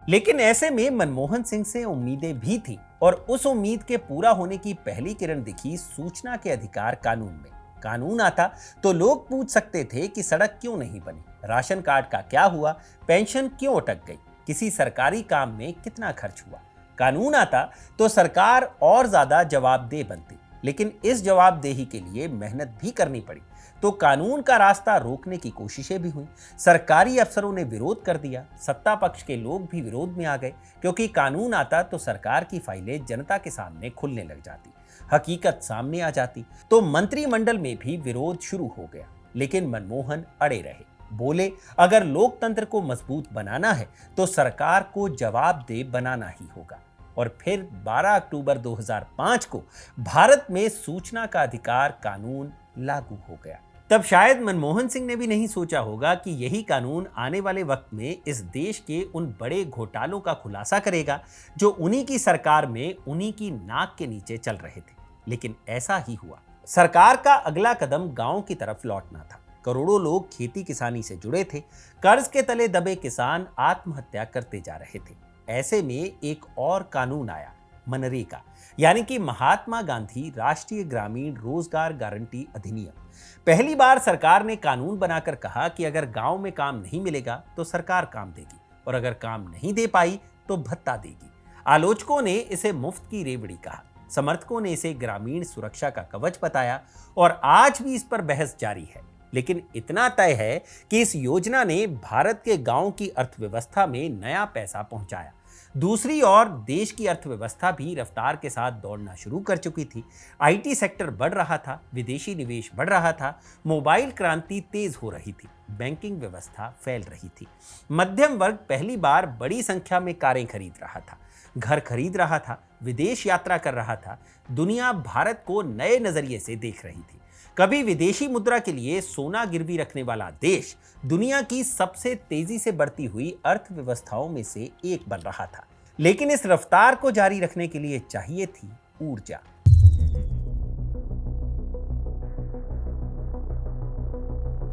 लेकिन ऐसे में मनमोहन सिंह से उम्मीदें भी थी और उस उम्मीद के पूरा होने की पहली किरण दिखी सूचना के अधिकार कानून में। कानून आता तो लोग पूछ सकते थे कि सड़क क्यों नहीं बनी, राशन कार्ड का क्या हुआ, पेंशन क्यों अटक गई, किसी सरकारी काम में कितना खर्च हुआ। कानून आता तो सरकार और ज्यादा जवाबदेह बनती, लेकिन इस जवाबदेही के लिए मेहनत भी करनी पड़ी। तो कानून का रास्ता रोकने की कोशिशें भी हुई। सरकारी अफसरों ने विरोध कर दिया, सत्ता पक्ष के लोग भी विरोध में आ गए, क्योंकि कानून आता तो सरकार की फाइलें जनता के सामने खुलने लग जाती, हकीकत सामने आ जाती। तो मंत्रिमंडल में भी विरोध शुरू हो गया, लेकिन मनमोहन अड़े रहे। बोले, अगर लोकतंत्र को मजबूत बनाना है तो सरकार को जवाबदेह बनाना ही होगा। और फिर 12 अक्टूबर 2005 को भारत में सूचना का अधिकार कानून लागू हो गया। तब शायद मनमोहन सिंह ने भी नहीं सोचा होगा कि यही कानून आने वाले वक्त में इस देश के उन बड़े घोटालों का खुलासा करेगा जो उन्हीं की सरकार में उन्हीं की नाक के नीचे चल रहे थे। लेकिन ऐसा ही हुआ। सरकार का अगला कदम गांव की तरफ लौटना था। करोड़ों लोग खेती किसानी से जुड़े थे। कर्ज के तले दबे किसान आत्महत्या करते जा रहे थे। ऐसे में एक और कानून आया, मनरेगा, यानी कि महात्मा गांधी राष्ट्रीय ग्रामीण रोजगार गारंटी अधिनियम। पहली बार सरकार ने कानून बनाकर कहा कि अगर गांव में काम नहीं मिलेगा तो सरकार काम देगी और अगर काम नहीं दे पाई तो भत्ता देगी। आलोचकों ने इसे मुफ्त की रेवड़ी कहा, समर्थकों ने इसे ग्रामीण सुरक्षा का कवच बताया और आज भी इस पर बहस जारी है। लेकिन इतना तय है कि इस योजना ने भारत के गांव की अर्थव्यवस्था में नया पैसा पहुंचाया। दूसरी ओर देश की अर्थव्यवस्था भी रफ्तार के साथ दौड़ना शुरू कर चुकी थी। आईटी सेक्टर बढ़ रहा था, विदेशी निवेश बढ़ रहा था, मोबाइल क्रांति तेज हो रही थी, बैंकिंग व्यवस्था फैल रही थी। मध्यम वर्ग पहली बार बड़ी संख्या में कारें खरीद रहा था, घर खरीद रहा था, विदेश यात्रा कर रहा था। दुनिया भारत को नए नजरिए से देख रही थी। कभी विदेशी मुद्रा के लिए सोना गिरवी रखने वाला देश दुनिया की सबसे तेजी से बढ़ती हुई अर्थव्यवस्थाओं में से एक बन रहा था। लेकिन इस रफ्तार को जारी रखने के लिए चाहिए थी ऊर्जा।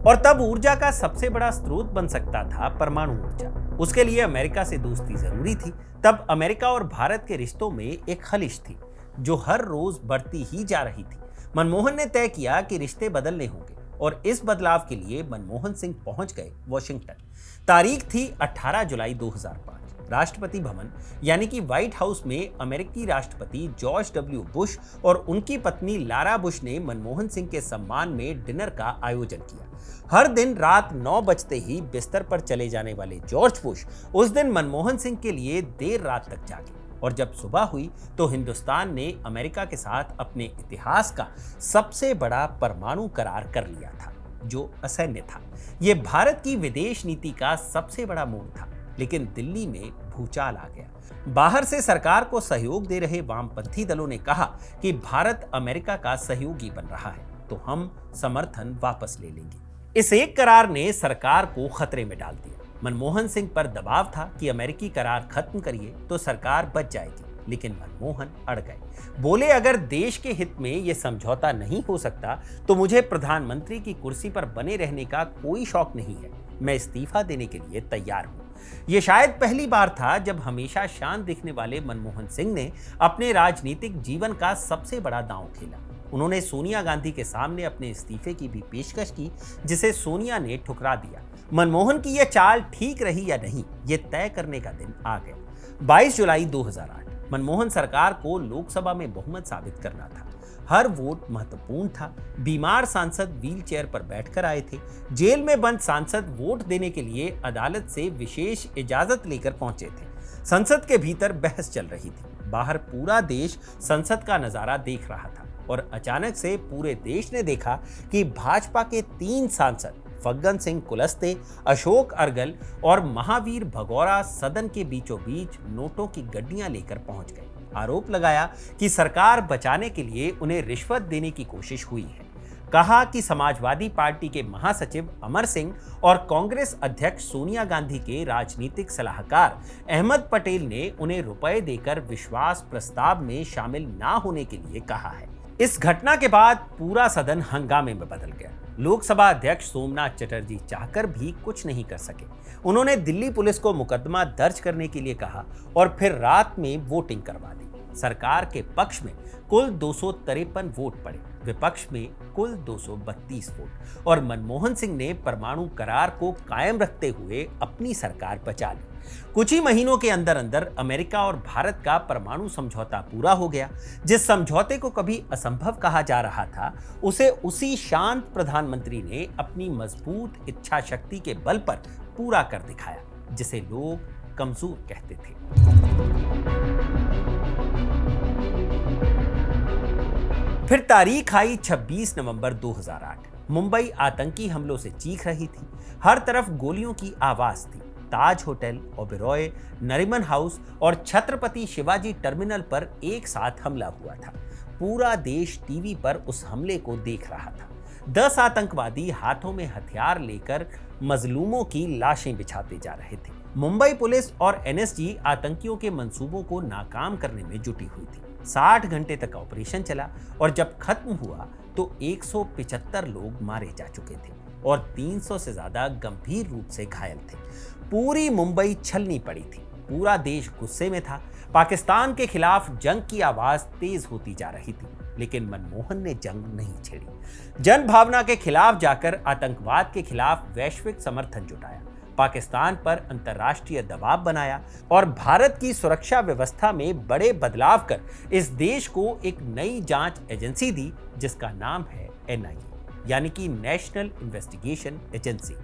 और तब ऊर्जा का सबसे बड़ा स्रोत बन सकता था परमाणु ऊर्जा। उसके लिए अमेरिका से दोस्ती जरूरी थी। तब अमेरिका और भारत के रिश्तों में एक खलिश थी जो हर रोज बढ़ती ही जा रही थी। मनमोहन ने तय किया कि रिश्ते बदलने होंगे और इस बदलाव के लिए मनमोहन सिंह पहुंच गए वॉशिंगटन। तारीख थी 18 जुलाई 2005। राष्ट्रपति भवन यानी कि व्हाइट हाउस में अमेरिकी राष्ट्रपति जॉर्ज डब्ल्यू बुश और उनकी पत्नी लारा बुश ने मनमोहन सिंह के सम्मान में डिनर का आयोजन किया। हर दिन रात 9 बजते ही बिस्तर पर चले जाने वाले जॉर्ज बुश उस दिन मनमोहन सिंह के लिए देर रात तक जागे और जब सुबह हुई तो हिंदुस्तान ने अमेरिका के साथ अपने इतिहास का सबसे बड़ा परमाणु करार कर लिया था जो असैन्य था। यह भारत की विदेश नीति का सबसे बड़ा मोड़ था। लेकिन दिल्ली में भूचाल आ गया। बाहर से सरकार को सहयोग दे रहे वामपंथी दलों ने कहा कि भारत अमेरिका का सहयोगी बन रहा है तो हम समर्थन वापस ले लेंगे। इस एक करार ने सरकार को खतरे में डाल दिया। मनमोहन सिंह पर दबाव था कि अमेरिकी करार खत्म करिए तो सरकार बच जाएगी, लेकिन मनमोहन अड़ गए। बोले अगर देश के हित में यह समझौता नहीं हो सकता तो मुझे प्रधानमंत्री की कुर्सी पर बने रहने का कोई शौक नहीं है, मैं इस्तीफा देने के लिए तैयार हूं। यह शायद पहली बार था जब हमेशा शांत दिखने वाले मनमोहन सिंह ने अपने राजनीतिक जीवन का सबसे बड़ा दांव खेला। उन्होंने सोनिया गांधी के सामने अपने इस्तीफे की भी पेशकश की जिसे सोनिया ने ठुकरा दिया। मनमोहन की यह चाल ठीक रही या नहीं, यह तय करने का दिन आ गया। 22 जुलाई 2008 मनमोहन सरकार को लोकसभा में बहुमत साबित करना था। हर वोट महत्वपूर्ण था। बीमार सांसद व्हील चेयर पर बैठकर आए थे। जेल में बंद सांसद वोट देने के लिए अदालत से विशेष इजाजत लेकर पहुंचे थे। संसद के भीतर बहस चल रही थी। बाहर पूरा देश संसद का नजारा देख रहा था और अचानक से पूरे देश ने देखा कि भाजपा के 3 सांसद फग्गन सिंह कुलस्ते, अशोक अर्गल और महावीर भगौरा सदन के बीचों बीच नोटों की गड्डियां लेकर पहुंच गए। आरोप लगाया कि सरकार बचाने के लिए उन्हें रिश्वत देने की कोशिश हुई है। कहा कि समाजवादी पार्टी के महासचिव अमर सिंह और कांग्रेस अध्यक्ष सोनिया गांधी के राजनीतिक सलाहकार अहमद पटेल ने उन्हें रुपए देकर विश्वास प्रस्ताव में शामिल ना होने के लिए कहा है। इस घटना के बाद पूरा सदन हंगामे में बदल गया। लोकसभा अध्यक्ष सोमनाथ चटर्जी चाहकर भी कुछ नहीं कर सके। उन्होंने दिल्ली पुलिस को मुकदमा दर्ज करने के लिए कहा और फिर रात में वोटिंग करवा दी। सरकार के पक्ष में कुल 253 वोट पड़े, विपक्ष में कुल 232 वोट और मनमोहन सिंह ने परमाणु करार को कायम रखते हुए अपनी सरकार बचा ली। कुछ ही महीनों के अंदर अंदर अमेरिका और भारत का परमाणु समझौता पूरा हो गया। जिस समझौते को कभी असंभव कहा जा रहा था उसे उसी शांत प्रधानमंत्री ने अपनी मजबूत इच्छा शक्ति के बल पर पूरा कर दिखाया, जिसे लोग कमजोर कहते थे। फिर तारीख आई 26 नवंबर 2008। मुंबई आतंकी हमलों से चीख रही थी। हर तरफ गोलियों की आवाज थी। ताज होटल, ओबेरॉय, नरीमन हाउस और छत्रपति शिवाजी टर्मिनल पर एक साथ हमला हुआ था। पूरा देश टीवी पर उस हमले को देख रहा था। 10 आतंकवादी हाथों में हथियार लेकर मजलूमों की लाशें बिछाते जा रहे थे। मुंबई पुलिस और एनएसजी आतंकियों के मंसूबों को नाकाम करने में जुटी हुई थी। 60 घंटे तक ऑपरेशन चला और जब खत्म हुआ तो 175 लोग मारे जा चुके थे और 300 से ज्यादा गंभीर रूप से घायल थे। पूरी मुंबई छलनी पड़ी थी। पूरा देश गुस्से में था। पाकिस्तान के खिलाफ जंग की आवाज तेज होती जा रही थी, लेकिन मनमोहन ने जंग नहीं छेड़ी। जन भावना के खिलाफ जाकर आतंकवाद के खिलाफ वैश्विक समर्थन जुटाया, पाकिस्तान पर अंतर्राष्ट्रीय दबाव बनाया और भारत की सुरक्षा व्यवस्था में बड़े बदलाव कर इस देश को एक नई जांच एजेंसी दी जिसका नाम है एनआईए, यानी कि नेशनल इन्वेस्टिगेशन एजेंसी।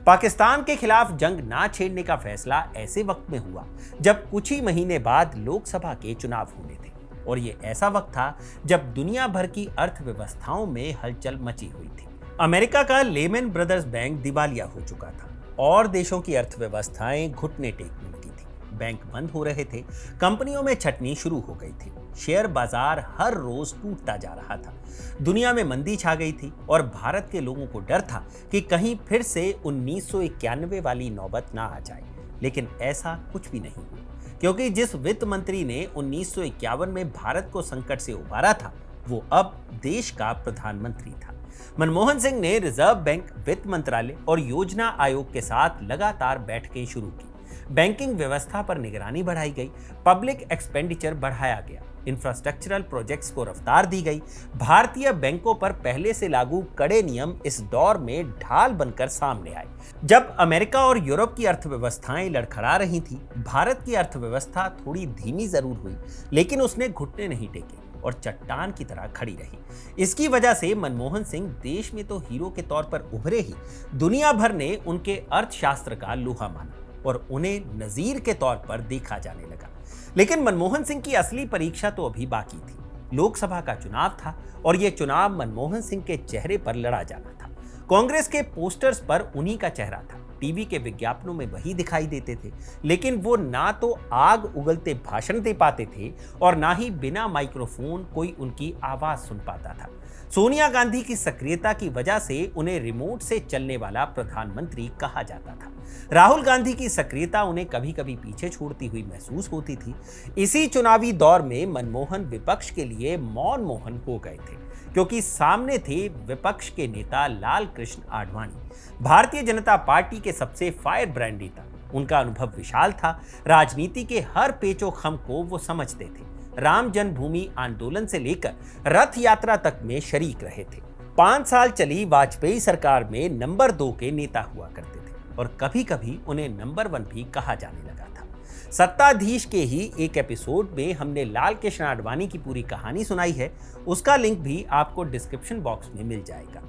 पाकिस्तान के खिलाफ जंग ना छेड़ने का फैसला ऐसे वक्त में हुआ जब कुछ ही महीने बाद लोकसभा के चुनाव होने थे और ये ऐसा वक्त था जब दुनिया भर की अर्थव्यवस्थाओं में हलचल मची हुई थी। अमेरिका का लेमन ब्रदर्स बैंक दिवालिया हो चुका था और देशों की अर्थव्यवस्थाएं घुटने टेकने लगी थी। बैंक बंद हो रहे थे, कंपनियों में छटनी शुरू हो गई थी, शेयर बाजार हर रोज टूटता जा रहा था, दुनिया में मंदी छा गई थी और भारत के लोगों को डर था कि कहीं फिर से 1991 वाली नौबत ना आ जाए। लेकिन ऐसा कुछ भी नहीं हुआ। क्योंकि जिस वित्त मंत्री ने 1951 में भारत को संकट से उबारा था, वो अब देश का प्रधानमंत्री था। मनमोहन सिंह ने रिजर्व बैंक, वित्त मंत्रालय और योजना आयोग के साथ लगातार बैठकें शुरू की। बैंकिंग व्यवस्था पर निगरानी बढ़ाई गई, पब्लिक एक्सपेंडिचर बढ़ाया गया, इंफ्रास्ट्रक्चरल प्रोजेक्ट्स को रफ्तार दी गई। भारतीय बैंकों पर पहले से लागू कड़े नियम इस दौर में ढाल बनकर सामने आए। जब अमेरिका और यूरोप की अर्थव्यवस्थाएं लड़खड़ा रही थी, भारत की अर्थव्यवस्था थोड़ी धीमी जरूर हुई, लेकिन उसने घुटने नहीं टेके और चट्टान की तरह खड़ी रही। इसकी वजह से मनमोहन सिंह देश में तो हीरो के तौर पर उभरे ही, दुनिया भर ने उनके अर्थशास्त्र का लोहा माना और उन्हें नजीर के तौर पर देखा जाने लगा। लेकिन मनमोहन सिंह की असली परीक्षा तो अभी बाकी थी। लोकसभा का चुनाव था और यह चुनाव मनमोहन सिंह के चेहरे पर लड़ा जाना था। कांग्रेस के पोस्टर्स पर उन्हीं का चेहरा था, टीवी के विज्ञापनों में वही दिखाई देते थे, लेकिन वो ना तो आग उगलते भाषण दे पाते थे और ना ही बिना माइक्रोफोन कोई उनकी आवाज सुन पाता था। सोनिया गांधी की सक्रियता की वजह से उन्हें रिमोट से चलने वाला प्रधानमंत्री कहा जाता था। राहुल गांधी की सक्रियता उन्हें कभी कभी पीछे छोड़ती हुई महसूस होती थी। इसी चुनावी दौर में मनमोहन विपक्ष के लिए मौन मोहन हो गए थे, क्योंकि सामने थे विपक्ष के नेता लाल कृष्ण आडवाणी, भारतीय जनता पार्टी के सबसे फायर ब्रांड नेता। उनका अनुभव विशाल था, राजनीति के हर पेचो खम को वो समझते थे। राम जन्मभूमि आंदोलन से लेकर रथ यात्रा तक में शरीक रहे थे। 5 साल चली वाजपेयी सरकार में नंबर 2 के नेता हुआ करते थे और कभी कभी उन्हें नंबर 1 भी कहा जाने लगा था। सत्ताधीश के ही एक एपिसोड में हमने लाल कृष्ण आडवाणी की पूरी कहानी सुनाई है, उसका लिंक भी आपको डिस्क्रिप्शन बॉक्स में मिल जाएगा।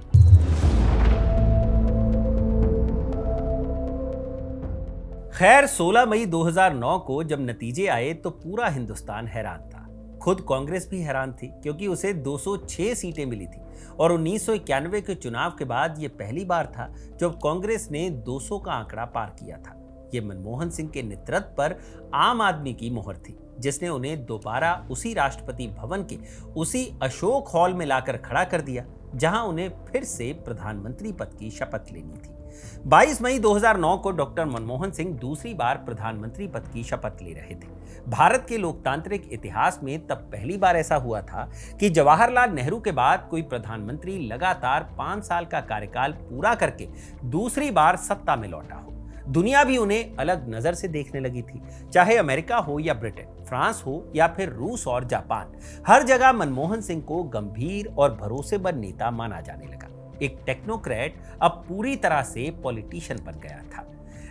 खैर, 16 मई 2009 को जब नतीजे आए तो पूरा हिंदुस्तान हैरान था। खुद कांग्रेस भी हैरान थी, क्योंकि उसे 206 सीटें मिली थी और 1991 के चुनाव के बाद यह पहली बार था जब कांग्रेस ने 200 का आंकड़ा पार किया था। ये मनमोहन सिंह के नेतृत्व पर आम आदमी की मोहर थी, जिसने उन्हें दोबारा उसी राष्ट्रपति भवन के उसी अशोक हॉल में लाकर खड़ा कर दिया, जहां उन्हें फिर से प्रधानमंत्री पद की शपथ लेनी थी। 22 मई 2009 को डॉक्टर मनमोहन सिंह दूसरी बार प्रधानमंत्री पद की शपथ ले रहे थे। भारत के लोकतांत्रिक इतिहास में तब पहली बार ऐसा हुआ था कि जवाहरलाल नेहरू के बाद कोई प्रधानमंत्री लगातार 5 साल का कार्यकाल पूरा करके दूसरी बार सत्ता में लौटा हो। दुनिया भी उन्हें अलग नजर से देखने लगी थी, चाहे अमेरिका हो या ब्रिटेन, फ्रांस हो या फिर रूस और जापान। हर जगह मनमोहन सिंह को गंभीर और भरोसेमंद नेता माना जाने लगा। एक टेक्नोक्रेट अब पूरी तरह से पॉलिटिशियन बन गया था।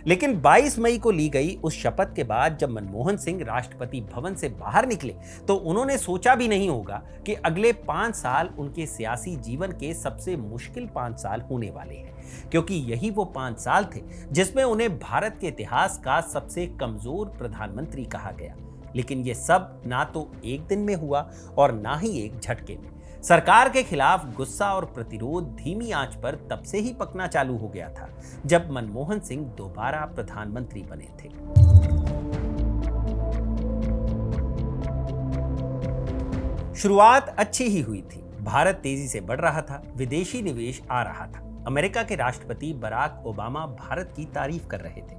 लेकिन 22 मई को ली गई उस शपथ के बाद जब मनमोहन सिंह राष्ट्रपति भवन से बाहर निकले तो उन्होंने सोचा भी नहीं होगा कि अगले 5 साल उनके सियासी जीवन के सबसे मुश्किल 5 साल होने वाले हैं, क्योंकि यही वो 5 साल थे जिसमें उन्हें भारत के इतिहास का सबसे कमजोर प्रधानमंत्री कहा गया। लेकिन ये सब ना तो एक दिन में हुआ और ना ही एक झटके में। सरकार के खिलाफ गुस्सा और प्रतिरोध धीमी आंच पर तब से ही पकना चालू हो गया था जब मनमोहन सिंह दोबारा प्रधानमंत्री बने थे। शुरुआत अच्छी ही हुई थी। भारत तेजी से बढ़ रहा था, विदेशी निवेश आ रहा था। अमेरिका के राष्ट्रपति बराक ओबामा भारत की तारीफ कर रहे थे।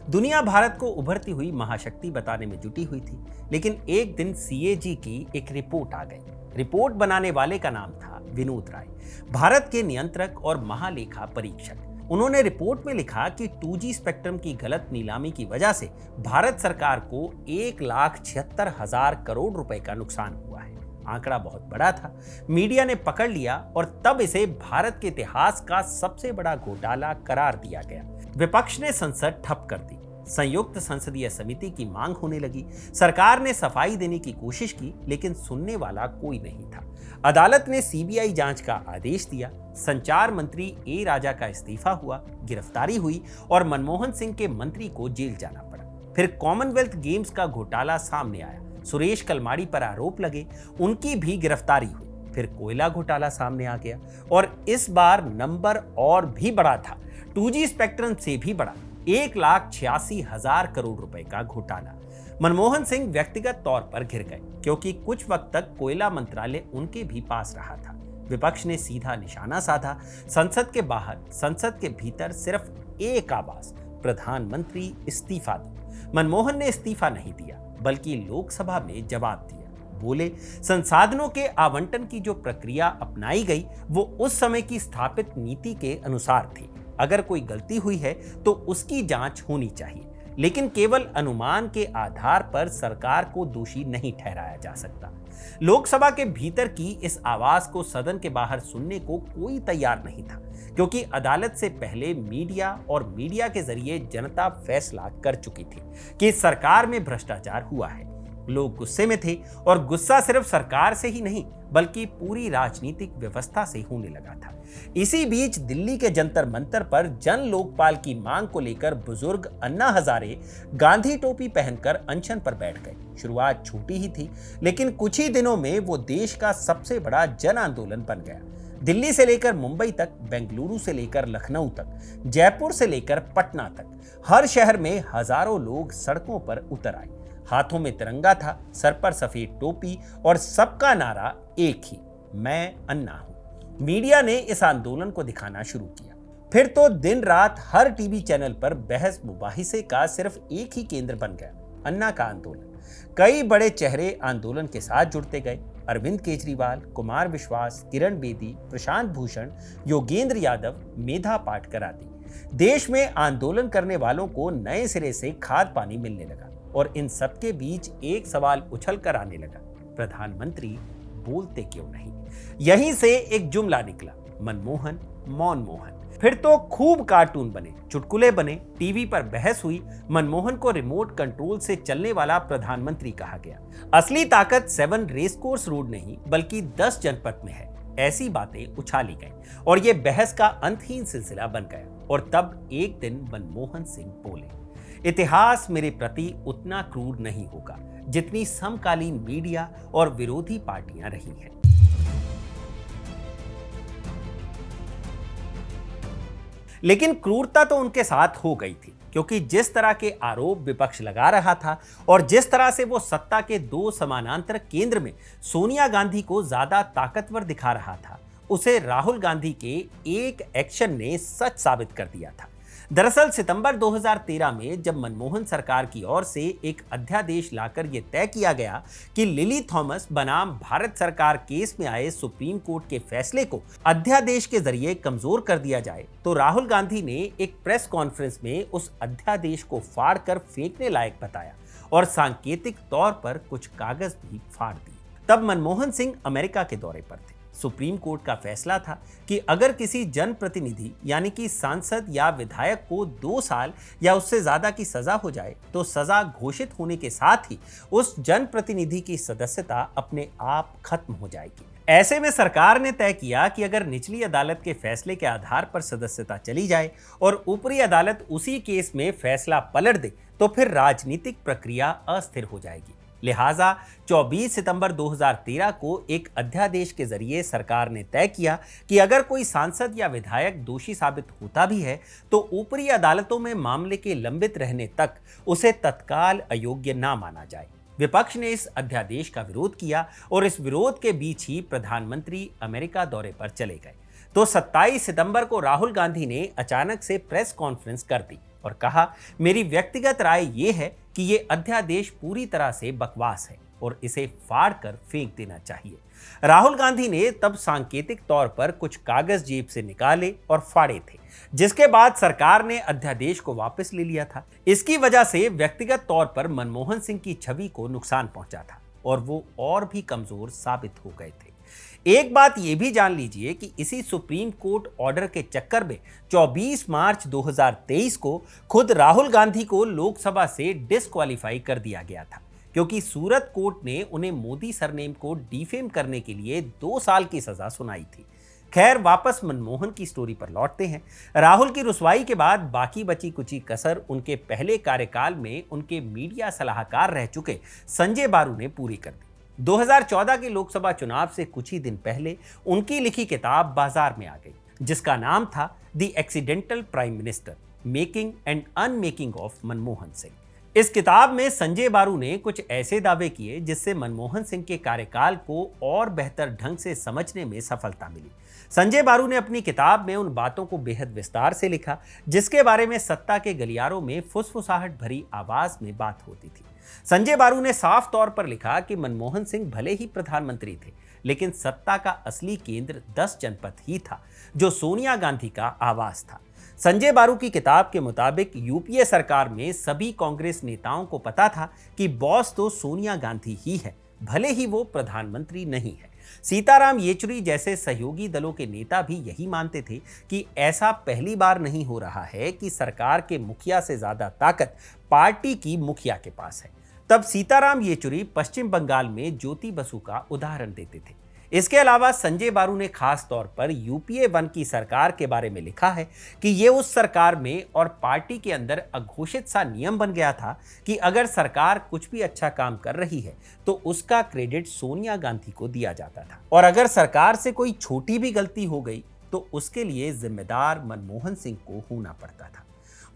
दुनिया भारत को उभरती हुई महाशक्ति बताने में जुटी हुई थी। लेकिन एक दिन CAG की एक रिपोर्ट आ गई। रिपोर्ट बनाने वाले का नाम था विनोद राय, भारत के नियंत्रक और महालेखा परीक्षक। उन्होंने रिपोर्ट में लिखा कि 2G स्पेक्ट्रम की गलत नीलामी की वजह से भारत सरकार को 1,76,000 करोड़ रुपए का नुकसान हुआ है। आंकड़ा बहुत बड़ा था, मीडिया ने पकड़ लिया और तब इसे भारत के इतिहास का सबसे बड़ा घोटाला करार दिया गया। विपक्ष ने संसद ठप कर दी, संयुक्त संसदीय समिति की मांग होने लगी। सरकार ने सफाई देने की कोशिश की, लेकिन सुनने वाला कोई नहीं था। अदालत ने CBI जांच का आदेश दिया। संचार मंत्री A राजा का इस्तीफा हुआ, गिरफ्तारी हुई और मनमोहन सिंह के मंत्री को जेल जाना पड़ा। फिर कॉमनवेल्थ गेम्स का घोटाला सामने आया, सुरेश कलमाड़ी पर आरोप लगे, उनकी भी गिरफ्तारी हुई। फिर कोयला घोटाला सामने आ गया और इस बार नंबर और भी बड़ा था, 2G स्पेक्ट्रम से भी बड़ा, 1,86,000 करोड़ रुपए का घोटाला। मनमोहन सिंह व्यक्तिगत तौर पर घिर गए, क्योंकि कुछ वक्त तक कोयला मंत्रालय उनके भी पास रहा था। विपक्ष ने सीधा निशाना साधा। संसद के बाहर, संसद के भीतर सिर्फ एक आवाज, प्रधानमंत्री इस्तीफा दो। मनमोहन ने इस्तीफा नहीं दिया, बल्कि लोकसभा में जवाब दिया। बोले, संसाधनों के आवंटन की जो प्रक्रिया अपनाई गई वो उस समय की स्थापित नीति के अनुसार थी। अगर कोई गलती हुई है तो उसकी जांच होनी चाहिए, लेकिन केवल अनुमान के आधार पर सरकार को दोषी नहीं ठहराया जा सकता। लोकसभा के भीतर की इस आवाज को सदन के बाहर सुनने को कोई तैयार नहीं था, क्योंकि अदालत से पहले मीडिया और मीडिया के जरिए जनता फैसला कर चुकी थी कि सरकार में भ्रष्टाचार हुआ है। लोग गुस्से में थे और गुस्सा सिर्फ सरकार से ही नहीं बल्कि पूरी राजनीतिक व्यवस्था से होने लगा था। इसी बीच दिल्ली के जंतर मंतर पर जन लोकपाल की मांग को लेकर बुजुर्ग अन्ना हजारे गांधी टोपी पहनकर अनशन पर बैठ गए। शुरुआत छोटी ही थी, लेकिन कुछ ही दिनों में वो देश का सबसे बड़ा जन आंदोलन बन गया। दिल्ली से लेकर मुंबई तक, बेंगलुरु से लेकर लखनऊ तक, जयपुर से लेकर पटना तक, हर शहर में हजारों लोग सड़कों पर उतर आए। हाथों में तिरंगा था, सर पर सफेद टोपी और सबका नारा एक ही, मैं अन्ना हूं। मीडिया ने इस आंदोलन को दिखाना शुरू किया। फिर तो दिन रात हर टीवी चैनल पर बहस मुबाहिसे का सिर्फ एक ही केंद्र बन गया, अन्ना का आंदोलन। कई बड़े चेहरे आंदोलन के साथ जुड़ते गए। अरविंद केजरीवाल, कुमार विश्वास, किरण बेदी, प्रशांत भूषण, योगेंद्र यादव, मेधा पाटकर आदि। देश में आंदोलन करने वालों को नए सिरे से खाद पानी मिलने लगा और इन सबके बीच एक सवाल उछल कर आने लगा, प्रधानमंत्री बोलते क्यों नहीं? यहीं से एक जुमला निकला, मनमोहन मौन मोहन। फिर तो खूब कार्टून बने, चुटकुले बने, टीवी पर बहस हुई। मनमोहन को रिमोट कंट्रोल से चलने वाला प्रधानमंत्री कहा गया। असली ताकत 7 रेस कोर्स रोड नहीं बल्कि 10 जनपद में है, ऐसी बातें उछाली गई और यह बहस का अंतहीन सिलसिला बन गया। और तब एक दिन मनमोहन सिंह बोले, इतिहास मेरे प्रति उतना क्रूर नहीं होगा जितनी समकालीन मीडिया और विरोधी पार्टियां रही हैं। लेकिन क्रूरता तो उनके साथ हो गई थी, क्योंकि जिस तरह के आरोप विपक्ष लगा रहा था और जिस तरह से वो सत्ता के 2 समानांतर केंद्र में सोनिया गांधी को ज्यादा ताकतवर दिखा रहा था, उसे राहुल गांधी के एक एक्शन ने सच साबित कर दिया था। दरअसल सितंबर 2013 में जब मनमोहन सरकार की ओर से एक अध्यादेश लाकर यह तय किया गया कि लिली थॉमस बनाम भारत सरकार केस में आए सुप्रीम कोर्ट के फैसले को अध्यादेश के जरिए कमजोर कर दिया जाए, तो राहुल गांधी ने एक प्रेस कॉन्फ्रेंस में उस अध्यादेश को फाड़कर फेंकने लायक बताया और सांकेतिक तौर पर कुछ कागज भी फाड़ दिए। तब मनमोहन सिंह अमेरिका के दौरे पर थे। सुप्रीम कोर्ट का फैसला था कि अगर किसी जनप्रतिनिधि यानी कि सांसद या विधायक को 2 साल या उससे ज्यादा की सजा हो जाए तो सजा घोषित होने के साथ ही उस जनप्रतिनिधि की सदस्यता अपने आप खत्म हो जाएगी। ऐसे में सरकार ने तय किया कि अगर निचली अदालत के फैसले के आधार पर सदस्यता चली जाए और ऊपरी अदालत उसी केस में फैसला पलट दे तो फिर राजनीतिक प्रक्रिया अस्थिर हो जाएगी। लिहाजा 24 सितंबर 2013 को एक अध्यादेश के जरिए सरकार ने तय किया कि अगर कोई सांसद या विधायक दोषी साबित होता भी है तो ऊपरी अदालतों में मामले के लंबित रहने तक उसे तत्काल अयोग्य ना माना जाए। विपक्ष ने इस अध्यादेश का विरोध किया और इस विरोध के बीच ही प्रधानमंत्री अमेरिका दौरे पर चले गए। तो 27 सितंबर को राहुल गांधी ने अचानक से प्रेस कॉन्फ्रेंस कर दी और कहा, मेरी व्यक्तिगत राय यह है कि ये अध्यादेश पूरी तरह से बकवास है और इसे फाड़ कर फेंक देना चाहिए। राहुल गांधी ने तब सांकेतिक तौर पर कुछ कागज जेब से निकाले और फाड़े थे, जिसके बाद सरकार ने अध्यादेश को वापस ले लिया था। इसकी वजह से व्यक्तिगत तौर पर मनमोहन सिंह की छवि को नुकसान पहुंचा था और वो और भी कमजोर साबित हो गए थे। एक बात यह भी जान लीजिए कि इसी सुप्रीम कोर्ट ऑर्डर के चक्कर में 24 मार्च 2023 को खुद राहुल गांधी को लोकसभा से डिस्क्वालीफाई कर दिया गया था, क्योंकि सूरत कोर्ट ने उन्हें मोदी सरनेम को डिफेम करने के लिए 2 साल की सजा सुनाई थी। खैर, वापस मनमोहन की स्टोरी पर लौटते हैं। राहुल की रुसवाई के बाद बाकी बची कुची कसर उनके पहले कार्यकाल में उनके मीडिया सलाहकार रह चुके संजय बारू ने पूरी कर दी। 2014 के लोकसभा चुनाव से कुछ ही दिन पहले उनकी लिखी किताब बाजार में आ गई, जिसका नाम था the accidental prime minister, making and unmaking of Manmohan Singh. इस किताब में संजय बारू ने कुछ ऐसे दावे किए जिससे मनमोहन सिंह के कार्यकाल को और बेहतर ढंग से समझने में सफलता मिली। संजय बारू ने अपनी किताब में उन बातों को बेहद विस्तार से लिखा जिसके बारे में सत्ता के गलियारों में फुसफुसाहट भरी आवाज में बात होती थी। संजय बारू ने साफ तौर पर लिखा कि मनमोहन सिंह भले ही प्रधानमंत्री थे, लेकिन सत्ता का असली केंद्र 10 जनपद ही था, जो सोनिया गांधी का आवाज था। संजय बारू की किताब के मुताबिक यूपीए सरकार में सभी कांग्रेस नेताओं को पता था कि बॉस तो सोनिया गांधी ही है, भले ही वो प्रधानमंत्री नहीं है। सीताराम येचुरी जैसे सहयोगी दलों के नेता भी यही मानते थे कि ऐसा पहली बार नहीं हो रहा है कि सरकार के मुखिया से ज्यादा ताकत पार्टी की मुखिया के पास है। तब सीताराम येचुरी पश्चिम बंगाल में ज्योति बसु का उदाहरण देते थे। इसके अलावा संजय बारू ने खास तौर पर यूपीए 1 की सरकार के बारे में लिखा है कि ये उस सरकार में और पार्टी के अंदर अघोषित सा नियम बन गया था कि अगर सरकार कुछ भी अच्छा काम कर रही है तो उसका क्रेडिट सोनिया गांधी को दिया जाता था, और अगर सरकार से कोई छोटी भी गलती हो गई तो उसके लिए जिम्मेदार मनमोहन सिंह को होना पड़ता था।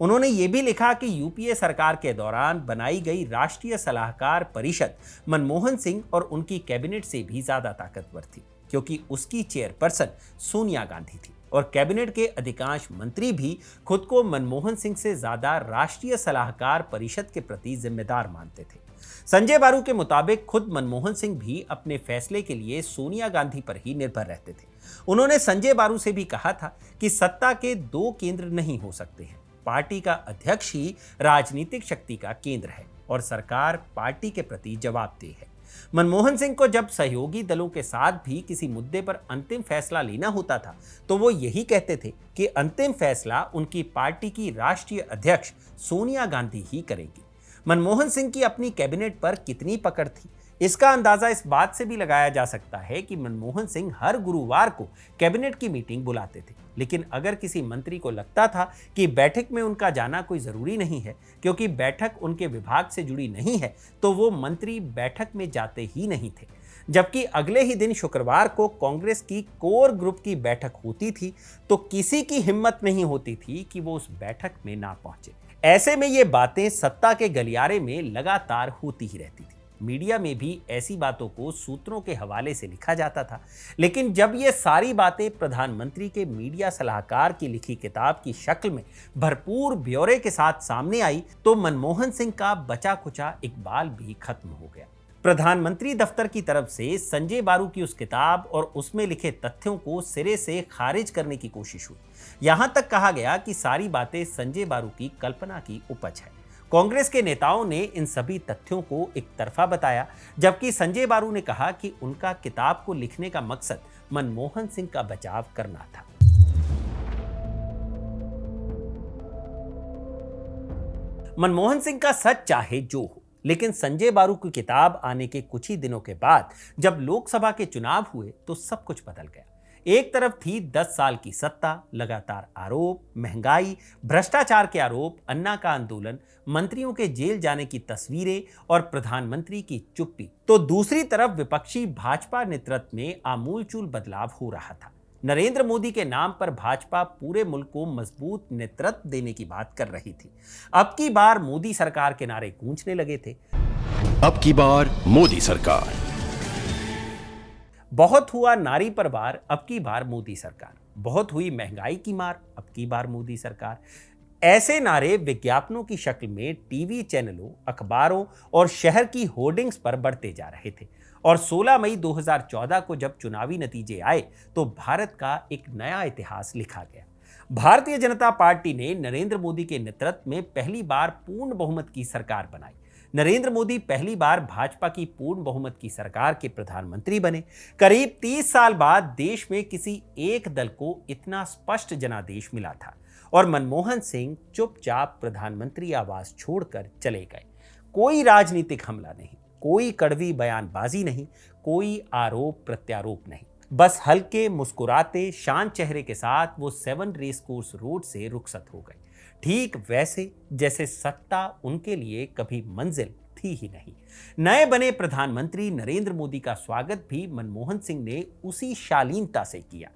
उन्होंने ये भी लिखा कि यूपीए सरकार के दौरान बनाई गई राष्ट्रीय सलाहकार परिषद मनमोहन सिंह और उनकी कैबिनेट से भी ज्यादा ताकतवर थी, क्योंकि उसकी चेयरपर्सन सोनिया गांधी थी और कैबिनेट के अधिकांश मंत्री भी खुद को मनमोहन सिंह से ज्यादा राष्ट्रीय सलाहकार परिषद के प्रति जिम्मेदार मानते थे। संजय बारू के मुताबिक खुद मनमोहन सिंह भी अपने फैसले के लिए सोनिया गांधी पर ही निर्भर रहते थे। उन्होंने संजय बारू से भी कहा था कि सत्ता के 2 केंद्र नहीं हो सकते हैं, पार्टी का अध्यक्ष ही राजनीतिक शक्ति का केंद्र है और सरकार पार्टी के प्रति जवाबदेह है। मनमोहन सिंह को जब सहयोगी दलों के साथ भी किसी मुद्दे पर अंतिम फैसला लेना होता था तो वो यही कहते थे कि अंतिम फैसला उनकी पार्टी की राष्ट्रीय अध्यक्ष सोनिया गांधी ही करेंगी। मनमोहन सिंह की अपनी कैबिनेट पर कितनी पकड़ थी, इसका अंदाजा इस बात से भी लगाया जा सकता है कि मनमोहन सिंह हर गुरुवार को कैबिनेट की मीटिंग बुलाते थे, लेकिन अगर किसी मंत्री को लगता था कि बैठक में उनका जाना कोई जरूरी नहीं है क्योंकि बैठक उनके विभाग से जुड़ी नहीं है, तो वो मंत्री बैठक में जाते ही नहीं थे। जबकि अगले ही दिन शुक्रवार को कांग्रेस की कोर ग्रुप की बैठक होती थी तो किसी की हिम्मत नहीं होती थी कि वो उस बैठक में ना पहुंचे। ऐसे में ये बातें सत्ता के गलियारे में लगातार होती ही रहती थी। मीडिया में भी ऐसी बातों को सूत्रों के हवाले से लिखा जाता था, लेकिन जब ये सारी बातें प्रधानमंत्री के मीडिया सलाहकार की लिखी किताब की शक्ल में भरपूर ब्यौरे के साथ सामने आई तो मनमोहन सिंह का बचा कुचा इकबाल भी खत्म हो गया। प्रधानमंत्री दफ्तर की तरफ से संजय बारू की उस किताब और उसमें लिखे तथ्यों को सिरे से खारिज करने की कोशिश हुई। यहां तक कहा गया कि सारी बातें संजय बारू की कल्पना की उपज है। कांग्रेस के नेताओं ने इन सभी तथ्यों को एक तरफा बताया, जबकि संजय बारू ने कहा कि उनका किताब को लिखने का मकसद मनमोहन सिंह का बचाव करना था। मनमोहन सिंह का सच चाहे जो हो, लेकिन संजय बारू की किताब आने के कुछ ही दिनों के बाद जब लोकसभा के चुनाव हुए तो सब कुछ बदल गया। एक तरफ थी 10 साल की सत्ता, लगातार आरोप, महंगाई, भ्रष्टाचार के आरोप, अन्ना का आंदोलन, मंत्रियों के जेल जाने की तस्वीरें और प्रधानमंत्री की चुप्पी, तो दूसरी तरफ विपक्षी भाजपा नेतृत्व में आमूलचूल बदलाव हो रहा था। नरेंद्र मोदी के नाम पर भाजपा पूरे मुल्क को मजबूत नेतृत्व देने की बात कर रही थी। अब की बार मोदी सरकार के नारे गूंजने लगे थे। अब की बार मोदी सरकार। बहुत हुआ नारी पर वार, अब की बार मोदी सरकार। बहुत हुई महंगाई की मार, अब की बार मोदी सरकार। ऐसे नारे विज्ञापनों की शक्ल में टीवी चैनलों, अखबारों और शहर की होर्डिंग्स पर बढ़ते जा रहे थे। और 16 मई 2014 को जब चुनावी नतीजे आए तो भारत का एक नया इतिहास लिखा गया। भारतीय जनता पार्टी ने नरेंद्र मोदी के नेतृत्व में पहली बार पूर्ण बहुमत की सरकार बनाई। नरेंद्र मोदी पहली बार भाजपा की पूर्ण बहुमत की सरकार के प्रधानमंत्री बने। करीब 30 साल बाद देश में किसी एक दल को इतना स्पष्ट जनादेश मिला था और मनमोहन सिंह चुपचाप प्रधानमंत्री आवास छोड़कर चले गए। कोई राजनीतिक हमला नहीं, कोई कड़वी बयानबाजी नहीं, कोई आरोप प्रत्यारोप नहीं, बस हल्के मुस्कुराते शांत चेहरे के साथ वो 7 रेस कोर्स रोड से रुखसत हो गए, ठीक वैसे जैसे सत्ता उनके लिए कभी मंजिल थी ही नहीं। नए बने प्रधानमंत्री नरेंद्र मोदी का स्वागत भी मनमोहन सिंह ने उसी शालीनता से किया।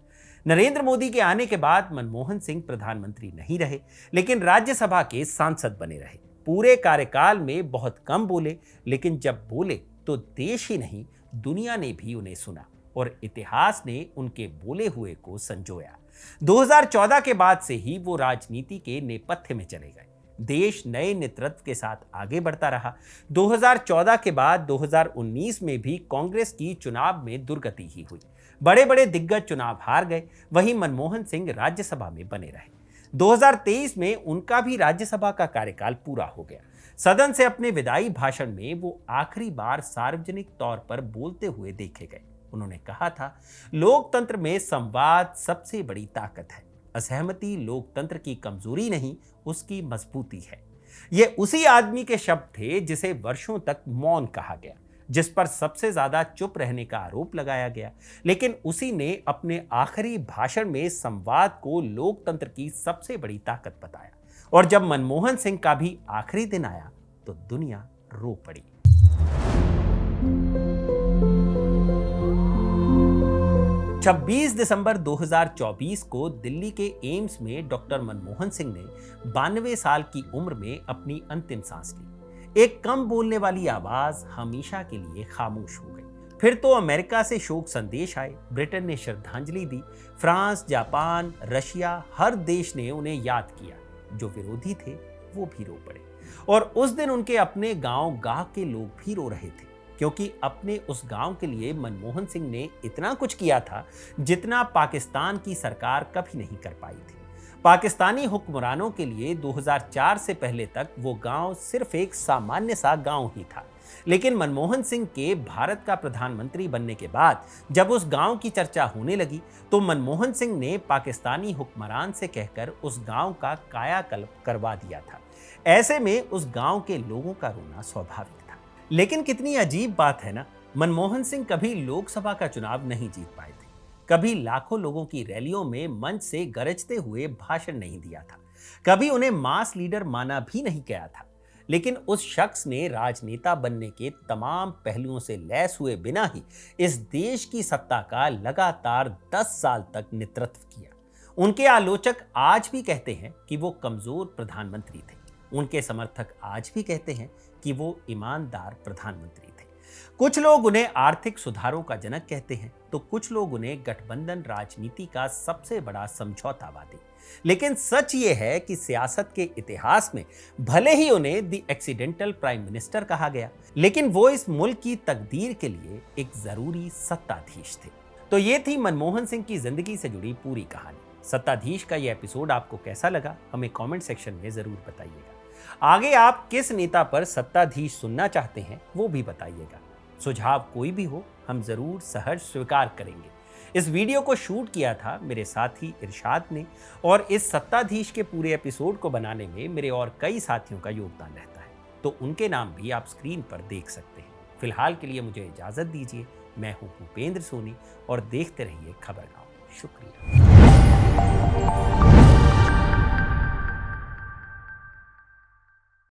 नरेंद्र मोदी के आने के बाद मनमोहन सिंह प्रधानमंत्री नहीं रहे, लेकिन राज्यसभा के सांसद बने रहे। पूरे कार्यकाल में बहुत कम बोले, लेकिन जब बोले तो देश ही नहीं दुनिया ने भी उन्हें सुना और इतिहास ने उनके बोले हुए को संजोया। 2014 के बाद से ही वो राजनीति के नेपथ्य में चले गए। देश नए नेतृत्व के साथ आगे बढ़ता रहा। 2014 के बाद 2019 में भी कांग्रेस की चुनाव में दुर्गति ही हुई। बड़े बड़े दिग्गज चुनाव हार गए, वहीं मनमोहन सिंह राज्यसभा में बने रहे। 2023 में उनका भी राज्यसभा का कार्यकाल पूरा हो गया। सदन से अपने विदाई भाषण में वो आखिरी बार सार्वजनिक तौर पर बोलते हुए देखे गए। उन्होंने कहा था, लोकतंत्र में संवाद सबसे बड़ी ताकत है। असहमति लोकतंत्र की कमजोरी नहीं, उसकी मजबूती है। ये उसी आदमी के शब्द थे जिसे वर्षों तक मौन कहा गया, जिस पर सबसे ज्यादा चुप रहने का आरोप लगाया गया, लेकिन उसी ने अपने आखिरी भाषण में संवाद को लोकतंत्र की सबसे बड़ी ताकत बताया। और जब मनमोहन सिंह का भी आखिरी दिन आया तो दुनिया रो पड़ी। छब्बीस दिसंबर 2024 को दिल्ली के एम्स में डॉक्टर मनमोहन सिंह ने 92 साल की उम्र में अपनी अंतिम सांस ली। एक कम बोलने वाली आवाज हमेशा के लिए खामोश हो गई। फिर तो अमेरिका से शोक संदेश आए, ब्रिटेन ने श्रद्धांजलि दी, फ्रांस, जापान, रशिया, हर देश ने उन्हें याद किया। जो विरोधी थे वो भी रो पड़े। और उस दिन उनके अपने गांव गाह के लोग भी रो रहे थे, क्योंकि अपने उस गांव के लिए मनमोहन सिंह ने इतना कुछ किया था जितना पाकिस्तान की सरकार कभी नहीं कर पाई थी। पाकिस्तानी हुक्मरानों के लिए 2004 से पहले तक वो गांव सिर्फ एक सामान्य सा गांव ही था, लेकिन मनमोहन सिंह के भारत का प्रधानमंत्री बनने के बाद जब उस गांव की चर्चा होने लगी तो मनमोहन सिंह ने पाकिस्तानी हुक्मरान से कहकर उस गांव का कायाकल्प करवा दिया था। ऐसे में उस गांव के लोगों का रोना स्वाभाविक था। लेकिन कितनी अजीब बात है ना, मनमोहन सिंह कभी लोकसभा का चुनाव नहीं जीत पाए थे, कभी लाखों लोगों की रैलियों में मंच से गरजते हुए भाषण नहीं दिया था, कभी उन्हें मास लीडर माना भी नहीं गया था। लेकिन उस शख्स ने राजनेता बनने के तमाम पहलुओं से लैस हुए बिना ही इस देश की सत्ता का लगातार 10 साल तक नेतृत्व किया। उनके आलोचक आज भी कहते हैं कि वो कमजोर प्रधानमंत्री थे। उनके समर्थक आज भी कहते हैं कि वो ईमानदार प्रधानमंत्री थे। कुछ लोग उन्हें आर्थिक सुधारों का जनक कहते हैं, तो कुछ लोग उन्हें गठबंधन राजनीति का सबसे बड़ा समझौतावादी। लेकिन सच ये है कि सियासत के इतिहास में भले ही उन्हें द एक्सीडेंटल प्राइम मिनिस्टर कहा गया, लेकिन वो इस मुल्क की तकदीर के लिए एक जरूरी सत्ताधीश थे। तो ये थी मनमोहन सिंह की जिंदगी से जुड़ी पूरी कहानी। सत्ताधीश का ये एपिसोड आपको कैसा लगा, हमें कमेंट सेक्शन में जरूर बताइएगा। आगे आप किस नेता पर सत्ताधीश सुनना चाहते हैं वो भी बताइएगा। सुझाव कोई भी हो हम जरूर सहर्ष स्वीकार करेंगे। इस वीडियो को शूट किया था मेरे साथी इरशाद ने, और इस सत्ताधीश के पूरे एपिसोड को बनाने में मेरे और कई साथियों का योगदान रहता है, तो उनके नाम भी आप स्क्रीन पर देख सकते हैं। फिलहाल के लिए मुझे इजाजत दीजिए। मैं हूं भूपेंद्र सोनी और देखते रहिए खबरगांव। शुक्रिया।